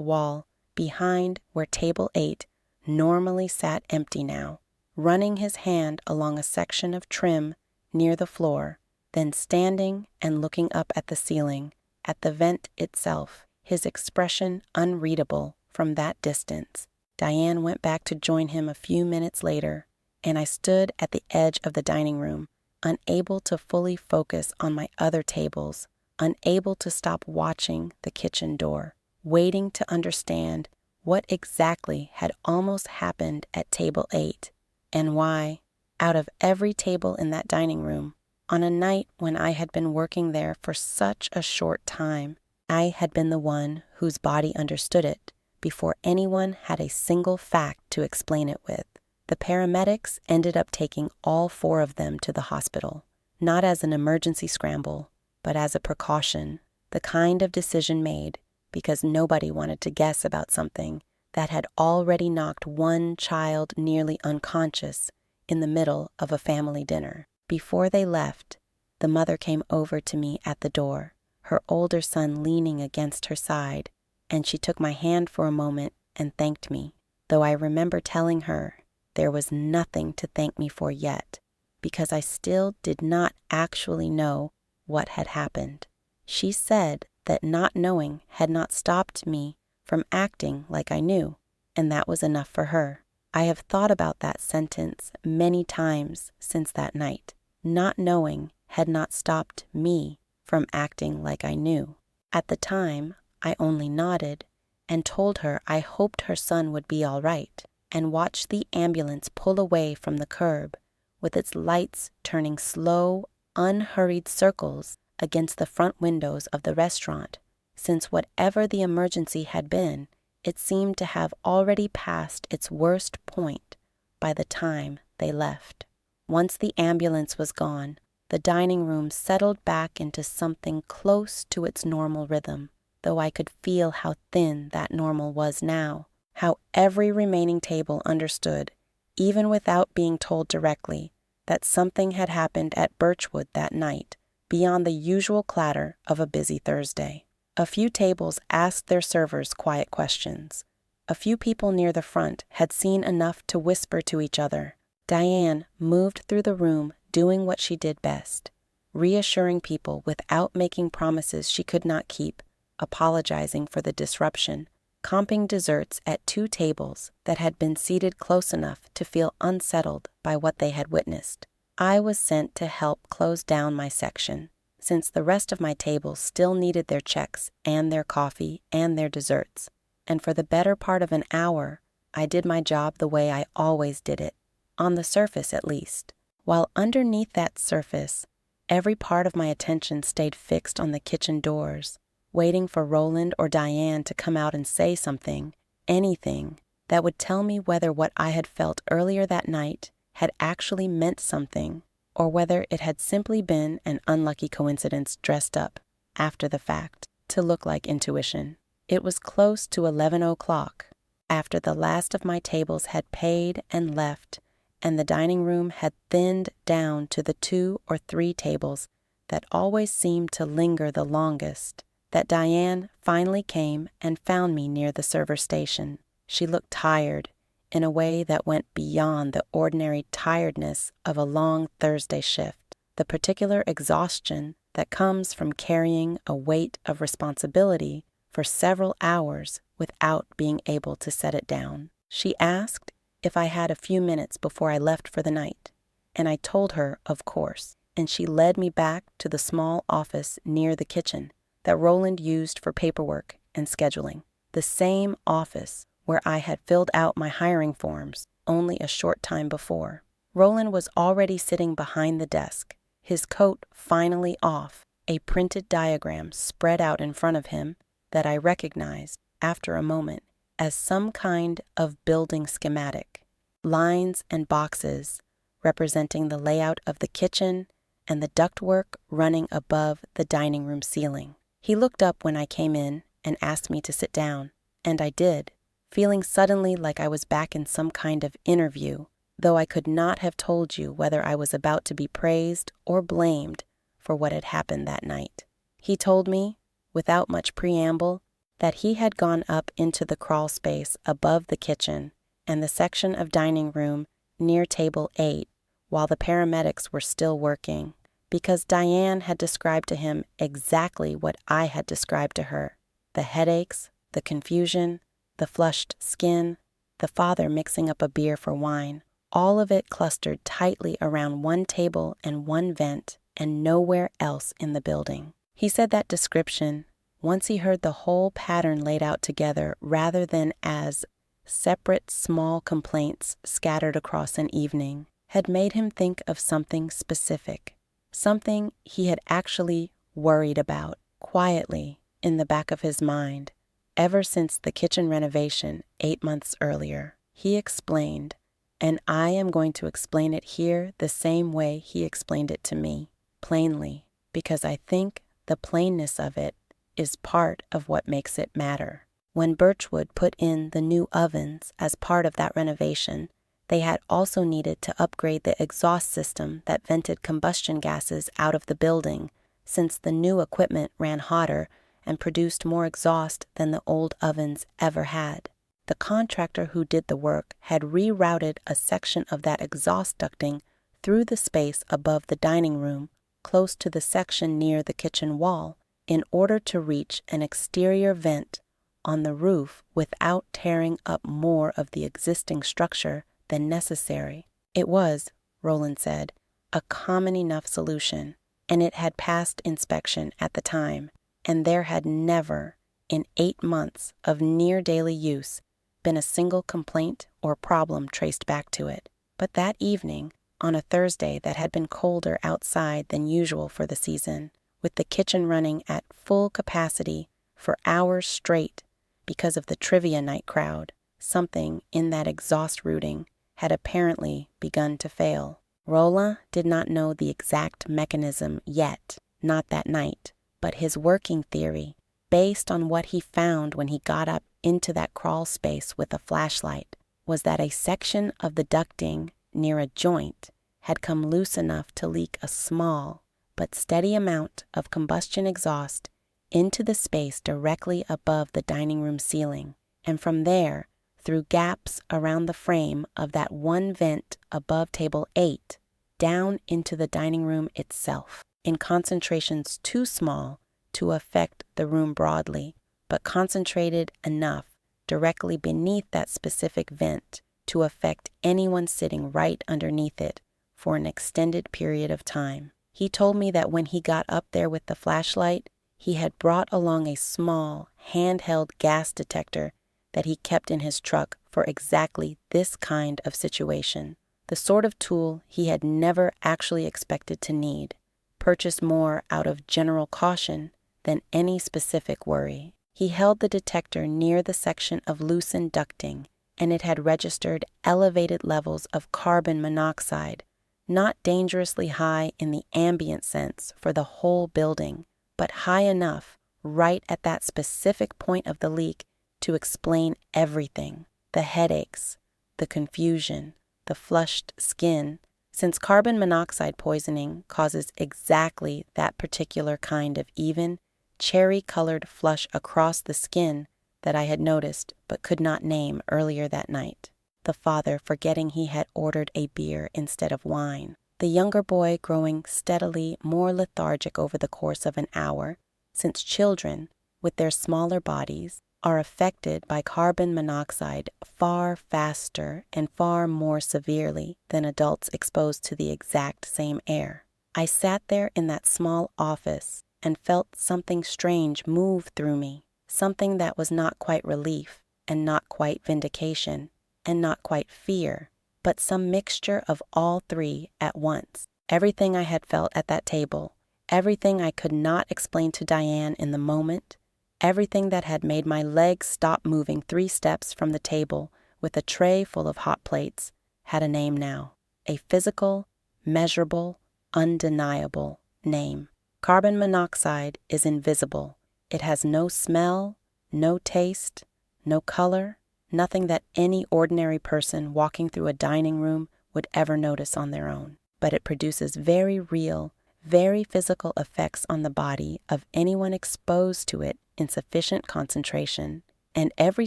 wall behind where table 8 normally sat empty now, running his hand along a section of trim near the floor, then standing and looking up at the ceiling, at the vent itself, his expression unreadable from that distance. Diane went back to join him a few minutes later, and I stood at the edge of the dining room, unable to fully focus on my other tables, unable to stop watching the kitchen door, waiting to understand what exactly had almost happened at table 8, and why, out of every table in that dining room, on a night when I had been working there for such a short time, I had been the one whose body understood it before anyone had a single fact to explain it with. The paramedics ended up taking all 4 of them to the hospital, not as an emergency scramble, but as a precaution, the kind of decision made because nobody wanted to guess about something that had already knocked one child nearly unconscious in the middle of a family dinner. Before they left, the mother came over to me at the door, her older son leaning against her side, and she took my hand for a moment and thanked me, though I remember telling her there was nothing to thank me for yet, because I still did not actually know what had happened. She said that not knowing had not stopped me from acting like I knew, and that was enough for her. I have thought about that sentence many times since that night. Not knowing had not stopped me from acting like I knew. At the time, I only nodded and told her I hoped her son would be all right, and watched the ambulance pull away from the curb, with its lights turning slow, unhurried circles against the front windows of the restaurant, since whatever the emergency had been, it seemed to have already passed its worst point by the time they left. Once the ambulance was gone, the dining room settled back into something close to its normal rhythm, though I could feel how thin that normal was now, how every remaining table understood, even without being told directly, that something had happened at Birchwood that night, beyond the usual clatter of a busy Thursday. A few tables asked their servers quiet questions. A few people near the front had seen enough to whisper to each other. Diane moved through the room doing what she did best, reassuring people without making promises she could not keep, apologizing for the disruption, comping desserts at 2 tables that had been seated close enough to feel unsettled by what they had witnessed. I was sent to help close down my section, since the rest of my tables still needed their checks and their coffee and their desserts, and for the better part of an hour, I did my job the way I always did it, on the surface at least, while underneath that surface, every part of my attention stayed fixed on the kitchen doors, waiting for Roland or Diane to come out and say something, anything, that would tell me whether what I had felt earlier that night had actually meant something, or whether it had simply been an unlucky coincidence dressed up, after the fact, to look like intuition. It was close to 11 o'clock, after the last of my tables had paid and left, and the dining room had thinned down to the 2 or 3 tables that always seemed to linger the longest, that Diane finally came and found me near the server station. She looked tired, in a way that went beyond the ordinary tiredness of a long Thursday shift, the particular exhaustion that comes from carrying a weight of responsibility for several hours without being able to set it down. She asked if I had a few minutes before I left for the night, and I told her, of course, and she led me back to the small office near the kitchen that Roland used for paperwork and scheduling, the same office where I had filled out my hiring forms only a short time before. Roland was already sitting behind the desk, his coat finally off, a printed diagram spread out in front of him that I recognized, after a moment, as some kind of building schematic, lines and boxes representing the layout of the kitchen and the ductwork running above the dining room ceiling. He looked up when I came in and asked me to sit down, and I did, feeling suddenly like I was back in some kind of interview, though I could not have told you whether I was about to be praised or blamed for what had happened that night. He told me, without much preamble, that he had gone up into the crawl space above the kitchen and the section of dining room near table 8 while the paramedics were still working, because Diane had described to him exactly what I had described to her: the headaches, the confusion, the flushed skin, the father mixing up a beer for wine, all of it clustered tightly around one table and one vent and nowhere else in the building. He said that description, once he heard the whole pattern laid out together rather than as separate small complaints scattered across an evening, had made him think of something specific, something he had actually worried about, quietly, in the back of his mind, ever since the kitchen renovation 8 months earlier. He explained, and I am going to explain it here the same way he explained it to me, plainly, because I think the plainness of it is part of what makes it matter. When Birchwood put in the new ovens as part of that renovation, they had also needed to upgrade the exhaust system that vented combustion gases out of the building, since the new equipment ran hotter and produced more exhaust than the old ovens ever had. The contractor who did the work had rerouted a section of that exhaust ducting through the space above the dining room, close to the section near the kitchen wall, in order to reach an exterior vent on the roof without tearing up more of the existing structure than necessary. It was, Roland said, a common enough solution, and it had passed inspection at the time, and there had never, in 8 months of near daily use, been a single complaint or problem traced back to it. But that evening, on a Thursday that had been colder outside than usual for the season, with the kitchen running at full capacity for hours straight because of the trivia night crowd, something in that exhaust routing had apparently begun to fail. Roland did not know the exact mechanism yet, not that night, but his working theory, based on what he found when he got up into that crawl space with a flashlight, was that a section of the ducting near a joint had come loose enough to leak a small but steady amount of combustion exhaust into the space directly above the dining room ceiling, and from there, through gaps around the frame of that one vent above table 8, down into the dining room itself, in concentrations too small to affect the room broadly, but concentrated enough directly beneath that specific vent to affect anyone sitting right underneath it for an extended period of time. He told me that when he got up there with the flashlight, he had brought along a small, handheld gas detector that he kept in his truck for exactly this kind of situation, the sort of tool he had never actually expected to need, purchased more out of general caution than any specific worry. He held the detector near the section of loosened ducting, and it had registered elevated levels of carbon monoxide, not dangerously high in the ambient sense for the whole building, but high enough right at that specific point of the leak to explain everything: the headaches, the confusion, the flushed skin, since carbon monoxide poisoning causes exactly that particular kind of even, cherry-colored flush across the skin that I had noticed but could not name earlier that night, the father forgetting he had ordered a beer instead of wine, the younger boy growing steadily more lethargic over the course of an hour, since children, with their smaller bodies, are affected by carbon monoxide far faster and far more severely than adults exposed to the exact same air. I sat there in that small office and felt something strange move through me, something that was not quite relief, and not quite vindication, and not quite fear, but some mixture of all three at once. Everything I had felt at that table, everything I could not explain to Diane in the moment, everything that had made my legs stop moving 3 steps from the table with a tray full of hot plates, had a name now. A physical, measurable, undeniable name. Carbon monoxide is invisible. It has no smell, no taste, no color, nothing that any ordinary person walking through a dining room would ever notice on their own. But it produces very real, very physical effects on the body of anyone exposed to it in sufficient concentration. And every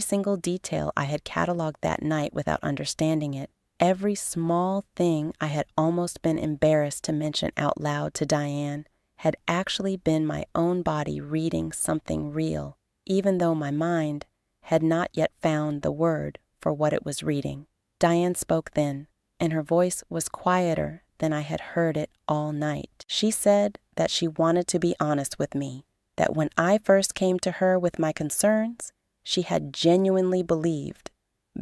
single detail I had cataloged that night without understanding it, every small thing I had almost been embarrassed to mention out loud to Diane, had actually been my own body reading something real, even though my mind had not yet found the word for what it was reading. Diane spoke then, and her voice was quieter than I had heard it all night. She said that she wanted to be honest with me, that when I first came to her with my concerns, she had genuinely believed,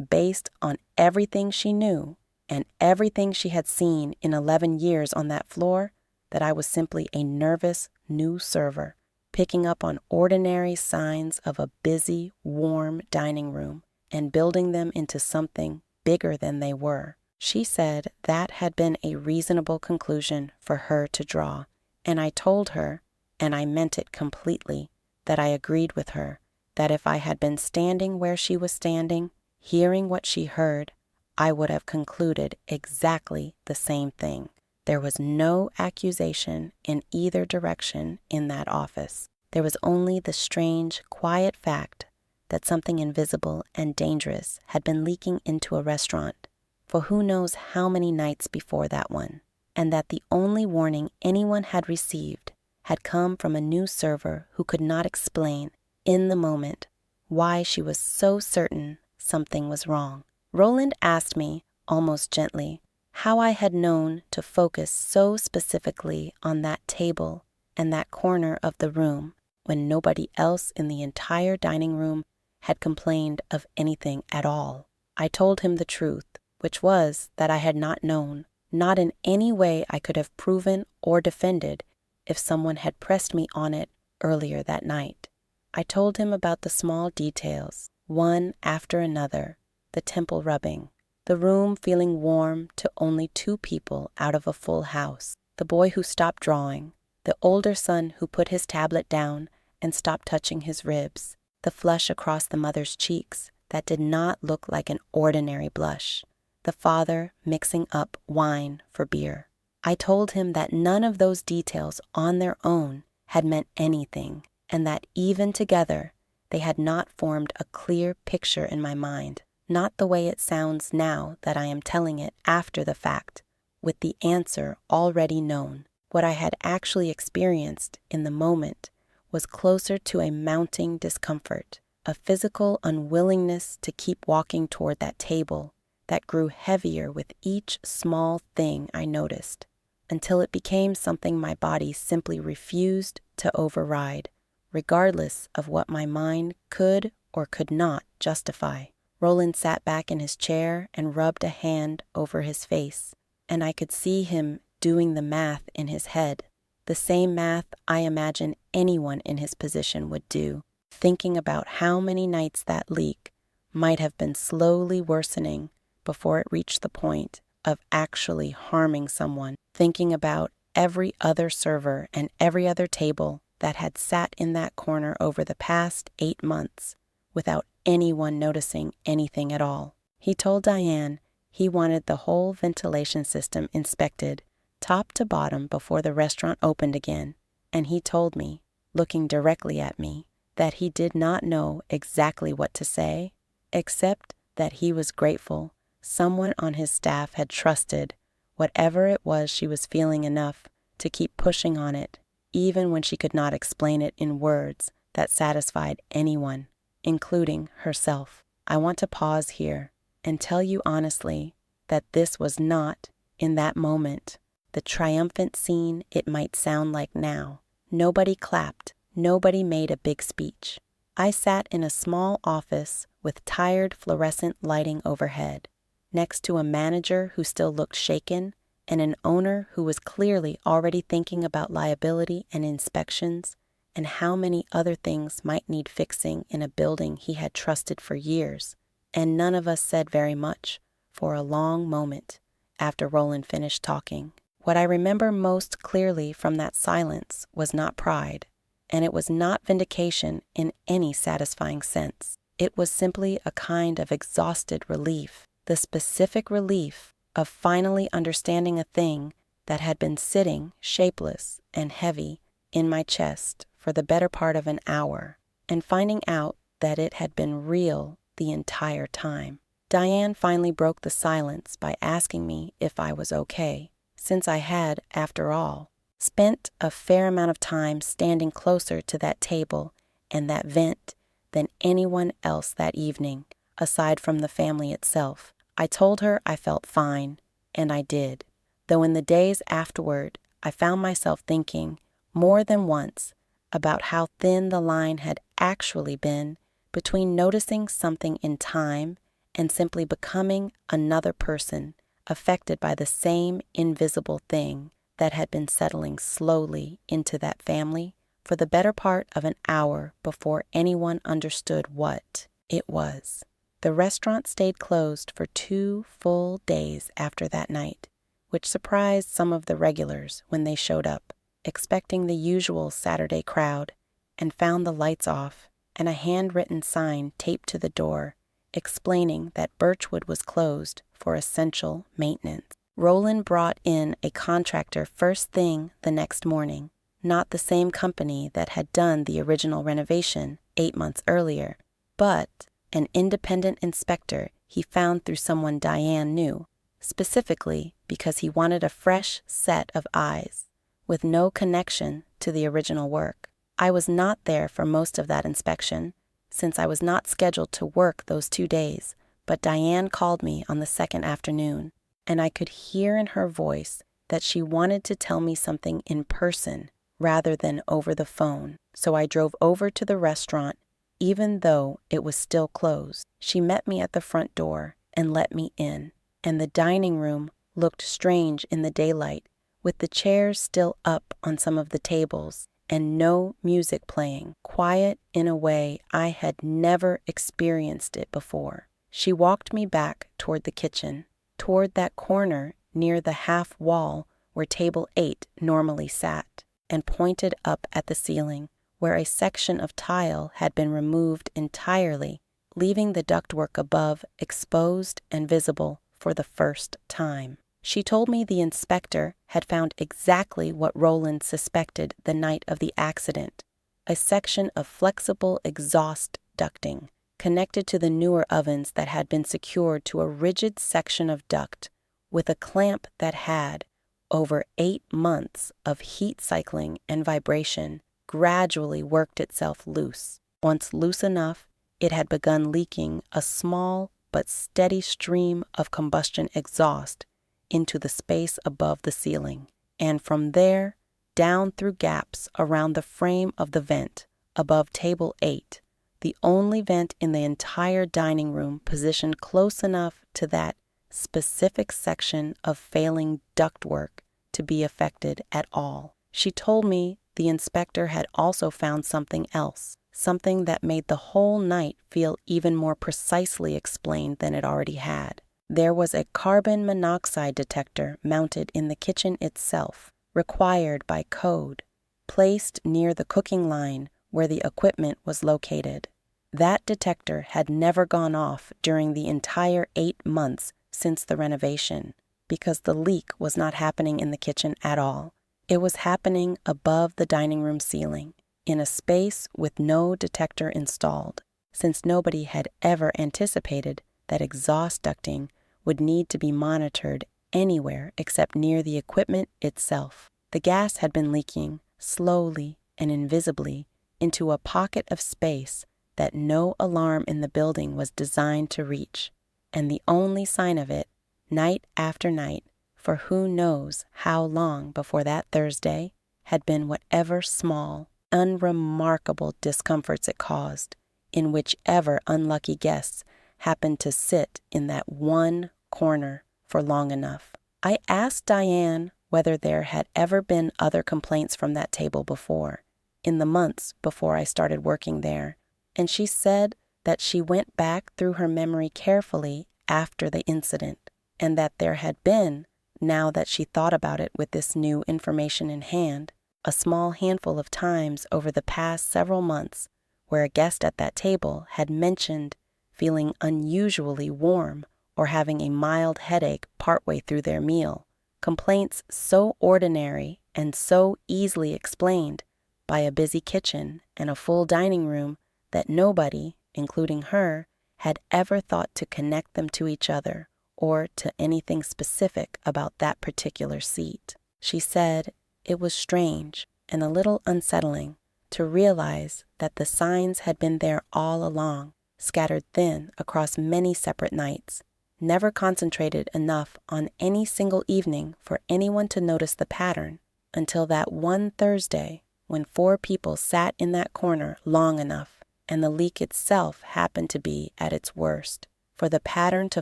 based on everything she knew and everything she had seen in 11 years on that floor, that I was simply a nervous new server, picking up on ordinary signs of a busy, warm dining room and building them into something bigger than they were. She said that had been a reasonable conclusion for her to draw, and I told her, and I meant it completely, that I agreed with her, that if I had been standing where she was standing, hearing what she heard, I would have concluded exactly the same thing. There was no accusation in either direction in that office. There was only the strange, quiet fact that something invisible and dangerous had been leaking into a restaurant for who knows how many nights before that one. and that the only warning anyone had received had come from a new server who could not explain, in the moment, why she was so certain something was wrong. Roland asked me, almost gently, how I had known to focus so specifically on that table and that corner of the room when nobody else in the entire dining room had complained of anything at all. I told him the truth, which was that I had not known, not in any way I could have proven or defended if someone had pressed me on it earlier that night. I told him about the small details, one after another, the temple rubbing, the room feeling warm to only 2 people out of a full house, the boy who stopped drawing, the older son who put his tablet down and stopped touching his ribs, the flush across the mother's cheeks that did not look like an ordinary blush, the father mixing up wine for beer. I told him that none of those details on their own had meant anything, and that even together they had not formed a clear picture in my mind, not the way it sounds now that I am telling it after the fact, with the answer already known. What I had actually experienced in the moment was closer to a mounting discomfort, a physical unwillingness to keep walking toward that table that grew heavier with each small thing I noticed, until it became something my body simply refused to override, regardless of what my mind could or could not justify. Roland sat back in his chair and rubbed a hand over his face, and I could see him doing the math in his head, the same math I imagine anyone in his position would do, thinking about how many nights that leak might have been slowly worsening before it reached the point of actually harming someone, thinking about every other server and every other table that had sat in that corner over the past 8 months without anyone noticing anything at all. He told Diane he wanted the whole ventilation system inspected, top to bottom, before the restaurant opened again, and he told me, looking directly at me, that he did not know exactly what to say, except that he was grateful someone on his staff had trusted whatever it was she was feeling enough to keep pushing on it, even when she could not explain it in words that satisfied anyone, including herself. I want to pause here and tell you honestly that this was not, in that moment, the triumphant scene it might sound like now. Nobody clapped. Nobody made a big speech. I sat in a small office with tired fluorescent lighting overhead, next to a manager who still looked shaken and an owner who was clearly already thinking about liability and inspections and how many other things might need fixing in a building he had trusted for years. And none of us said very much for a long moment after Roland finished talking. What I remember most clearly from that silence was not pride, and it was not vindication in any satisfying sense. It was simply a kind of exhausted relief, the specific relief of finally understanding a thing that had been sitting shapeless and heavy in my chest for the better part of an hour, and finding out that it had been real the entire time. Diane finally broke the silence by asking me if I was okay, since I had, after all, spent a fair amount of time standing closer to that table and that vent than anyone else that evening, aside from the family itself. I told her I felt fine, and I did, though in the days afterward I found myself thinking more than once about how thin the line had actually been between noticing something in time and simply becoming another person affected by the same invisible thing that had been settling slowly into that family for the better part of an hour before anyone understood what it was. The restaurant stayed closed for 2 full days after that night, which surprised some of the regulars when they showed up, expecting the usual Saturday crowd, and found the lights off and a handwritten sign taped to the door explaining that Birchwood was closed for essential maintenance. Roland brought in a contractor first thing the next morning, not the same company that had done the original renovation 8 months earlier, but an independent inspector he found through someone Diane knew, specifically because he wanted a fresh set of eyes, with no connection to the original work. I was not there for most of that inspection, since I was not scheduled to work those 2 days, but Diane called me on the second afternoon, and I could hear in her voice that she wanted to tell me something in person rather than over the phone, so I drove over to the restaurant even though it was still closed. She met me at the front door and let me in, and the dining room looked strange in the daylight, with the chairs still up on some of the tables and no music playing, quiet in a way I had never experienced it before. She walked me back toward the kitchen, toward that corner near the half wall where table 8 normally sat, and pointed up at the ceiling, where a section of tile had been removed entirely, leaving the ductwork above exposed and visible for the first time. She told me the inspector had found exactly what Roland suspected the night of the accident, a section of flexible exhaust ducting connected to the newer ovens that had been secured to a rigid section of duct with a clamp that had, over 8 months of heat cycling and vibration, gradually worked itself loose. Once loose enough, it had begun leaking a small but steady stream of combustion exhaust into the space above the ceiling, and from there down through gaps around the frame of the vent above table 8, the only vent in the entire dining room positioned close enough to that specific section of failing ductwork to be affected at all. She told me the inspector had also found something else, something that made the whole night feel even more precisely explained than it already had. There was a carbon monoxide detector mounted in the kitchen itself, required by code, placed near the cooking line where the equipment was located. That detector had never gone off during the entire 8 months since the renovation, because the leak was not happening in the kitchen at all. It was happening above the dining room ceiling, in a space with no detector installed, since nobody had ever anticipated that exhaust ducting would need to be monitored anywhere except near the equipment itself. The gas had been leaking slowly and invisibly into a pocket of space that no alarm in the building was designed to reach, and the only sign of it, night after night, for who knows how long before that Thursday, had been whatever small, unremarkable discomforts it caused in whichever unlucky guests happened to sit in that one corner for long enough. I asked Diane whether there had ever been other complaints from that table before, in the months before I started working there, and she said that she went back through her memory carefully after the incident, and that there had been, now that she thought about it with this new information in hand, a small handful of times over the past several months where a guest at that table had mentioned feeling unusually warm or having a mild headache partway through their meal, complaints so ordinary and so easily explained by a busy kitchen and a full dining room that nobody, including her, had ever thought to connect them to each other or to anything specific about that particular seat. She said it was strange and a little unsettling to realize that the signs had been there all along, scattered thin across many separate nights, never concentrated enough on any single evening for anyone to notice the pattern, until that one Thursday when 4 people sat in that corner long enough and the leak itself happened to be at its worst, for the pattern to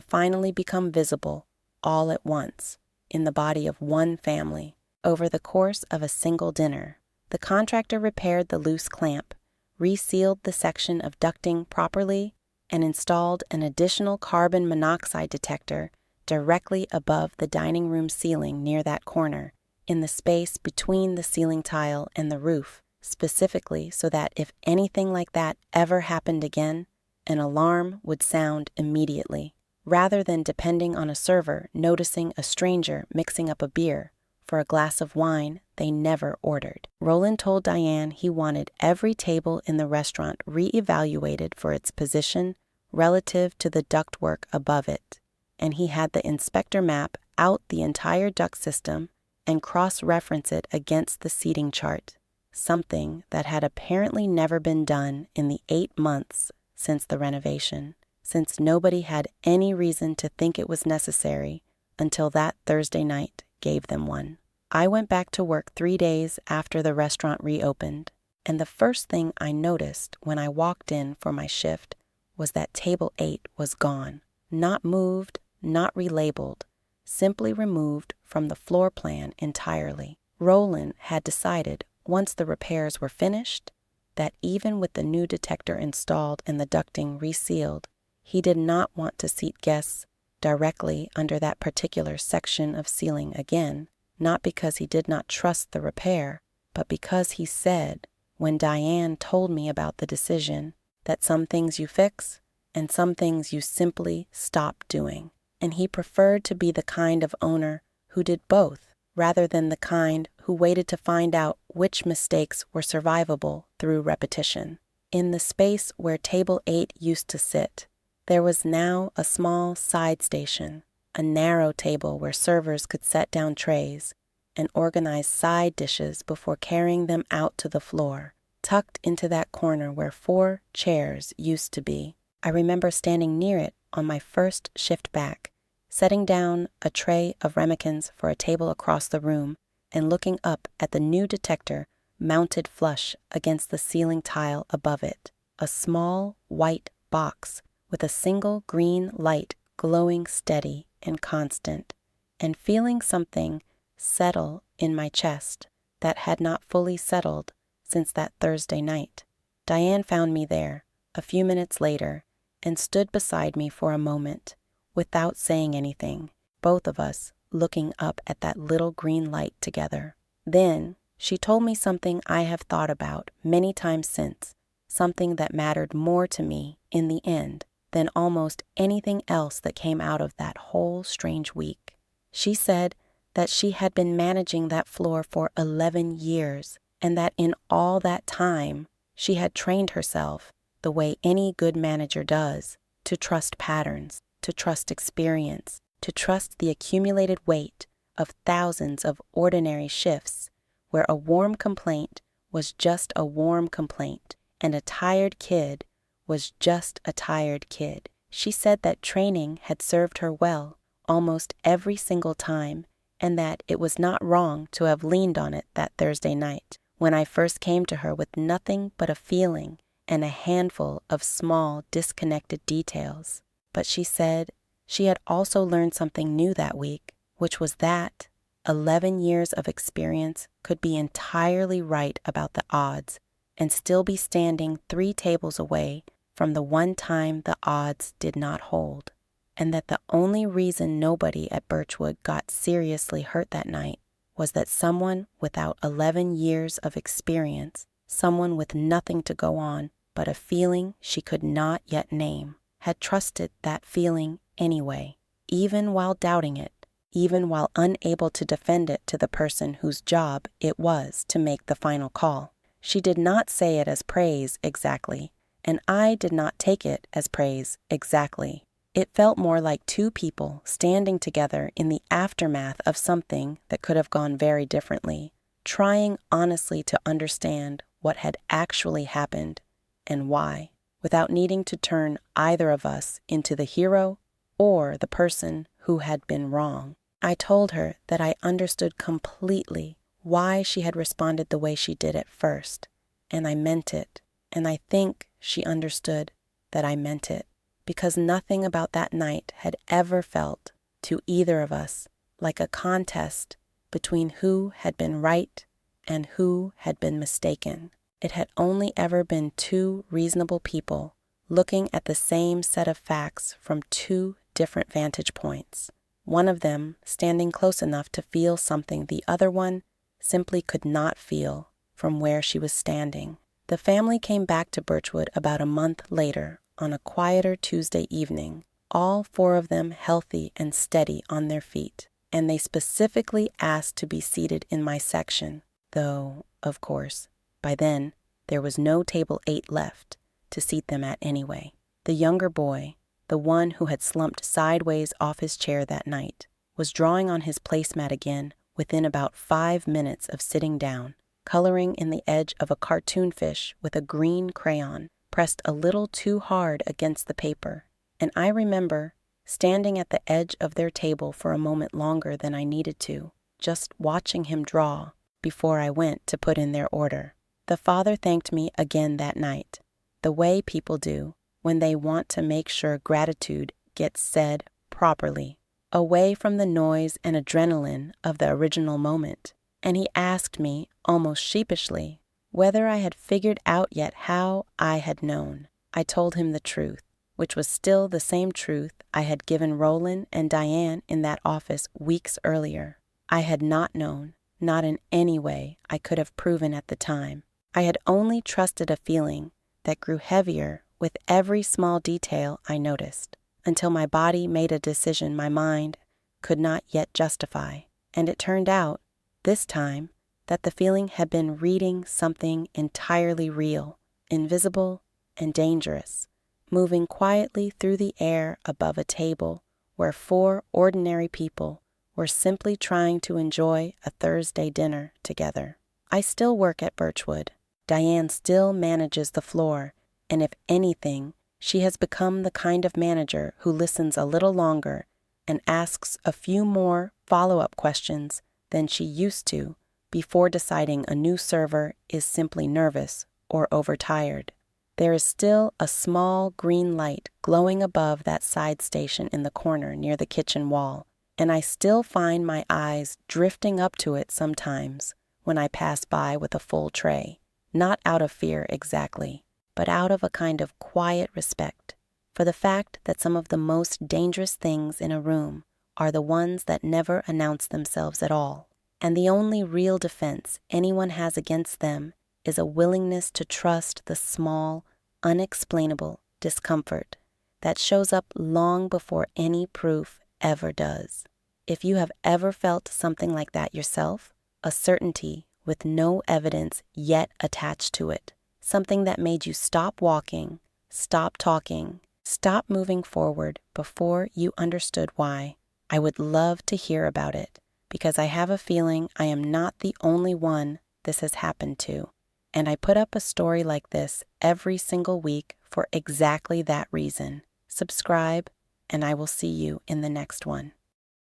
finally become visible all at once in the body of one family over the course of a single dinner. The contractor repaired the loose clamp, resealed the section of ducting properly, and installed an additional carbon monoxide detector directly above the dining room ceiling near that corner, in the space between the ceiling tile and the roof, specifically so that if anything like that ever happened again, an alarm would sound immediately, rather than depending on a server noticing a stranger mixing up a beer for a glass of wine they never ordered. Roland told Diane he wanted every table in the restaurant re-evaluated for its position relative to the ductwork above it, and he had the inspector map out the entire duct system and cross-reference it against the seating chart, something that had apparently never been done in the 8 months since the renovation, since nobody had any reason to think it was necessary until that Thursday night gave them one. I went back to work 3 days after the restaurant reopened, and the first thing I noticed when I walked in for my shift was that table 8 was gone. Not moved, not relabeled, simply removed from the floor plan entirely. Roland had decided, once the repairs were finished, that even with the new detector installed and the ducting resealed, he did not want to seat guests directly under that particular section of ceiling again, not because he did not trust the repair, but because he said, when Diane told me about the decision, that some things you fix and some things you simply stop doing. And he preferred to be the kind of owner who did both, rather than the kind who waited to find out which mistakes were survivable through repetition. In the space where table 8 used to sit, there was now a small side station, a narrow table where servers could set down trays and organize side dishes before carrying them out to the floor, tucked into that corner where 4 chairs used to be. I remember standing near it on my first shift back, setting down a tray of ramekins for a table across the room and looking up at the new detector mounted flush against the ceiling tile above it, a small white box with a single green light glowing steady and constant, and feeling something settle in my chest that had not fully settled since that Thursday night. Diane found me there a few minutes later and stood beside me for a moment without saying anything, both of us looking up at that little green light together. Then she told me something I have thought about many times since, something that mattered more to me in the end than almost anything else that came out of that whole strange week. She said that she had been managing that floor for 11 years, and that in all that time she had trained herself, the way any good manager does, to trust patterns, to trust experience, to trust the accumulated weight of thousands of ordinary shifts where a warm complaint was just a warm complaint and a tired kid was just a tired kid. She said that training had served her well almost every single time, and that it was not wrong to have leaned on it that Thursday night when I first came to her with nothing but a feeling and a handful of small disconnected details. But she said she had also learned something new that week, which was that 11 years of experience could be entirely right about the odds and still be standing 3 tables away from the one time the odds did not hold, and that the only reason nobody at Birchwood got seriously hurt that night was that someone without 11 years of experience, someone with nothing to go on but a feeling she could not yet name, had trusted that feeling anyway, even while doubting it, even while unable to defend it to the person whose job it was to make the final call. She did not say it as praise exactly, and I did not take it as praise exactly. It felt more like 2 people standing together in the aftermath of something that could have gone very differently, trying honestly to understand what had actually happened and why, without needing to turn either of us into the hero or the person who had been wrong. I told her that I understood completely why she had responded the way she did at first, and I meant it, and I think she understood that I meant it, because nothing about that night had ever felt, to either of us, like a contest between who had been right and who had been mistaken. It had only ever been 2 reasonable people looking at the same set of facts from 2 different vantage points, one of them standing close enough to feel something the other one simply could not feel from where she was standing. The family came back to Birchwood about a month later on a quieter Tuesday evening, all 4 of them healthy and steady on their feet, and they specifically asked to be seated in my section, though, of course, by then there was no table 8 left to seat them at anyway. The younger boy, the one who had slumped sideways off his chair that night, was drawing on his placemat again within about 5 minutes of sitting down, coloring in the edge of a cartoon fish with a green crayon pressed a little too hard against the paper. And I remember standing at the edge of their table for a moment longer than I needed to, just watching him draw before I went to put in their order. The father thanked me again that night, the way people do when they want to make sure gratitude gets said properly, away from the noise and adrenaline of the original moment. And he asked me, almost sheepishly, whether I had figured out yet how I had known. I told him the truth, which was still the same truth I had given Roland and Diane in that office weeks earlier. I had not known, not in any way I could have proven at the time. I had only trusted a feeling that grew heavier with every small detail I noticed, until my body made a decision my mind could not yet justify. And it turned out, this time, that the feeling had been reading something entirely real, invisible, and dangerous, moving quietly through the air above a table where 4 ordinary people were simply trying to enjoy a Thursday dinner together. I still work at Birchwood. Diane still manages the floor, and if anything, she has become the kind of manager who listens a little longer and asks a few more follow-up questions than she used to before deciding a new server is simply nervous or overtired. There is still a small green light glowing above that side station in the corner near the kitchen wall, and I still find my eyes drifting up to it sometimes when I pass by with a full tray, not out of fear exactly, but out of a kind of quiet respect for the fact that some of the most dangerous things in a room are the ones that never announce themselves at all, and the only real defense anyone has against them is a willingness to trust the small, unexplainable discomfort that shows up long before any proof ever does. If you have ever felt something like that yourself, a certainty with no evidence yet attached to it, something that made you stop walking, stop talking, stop moving forward before you understood why, I would love to hear about it, because I have a feeling I am not the only one this has happened to. And I put up a story like this every single week for exactly that reason. Subscribe, and I will see you in the next one.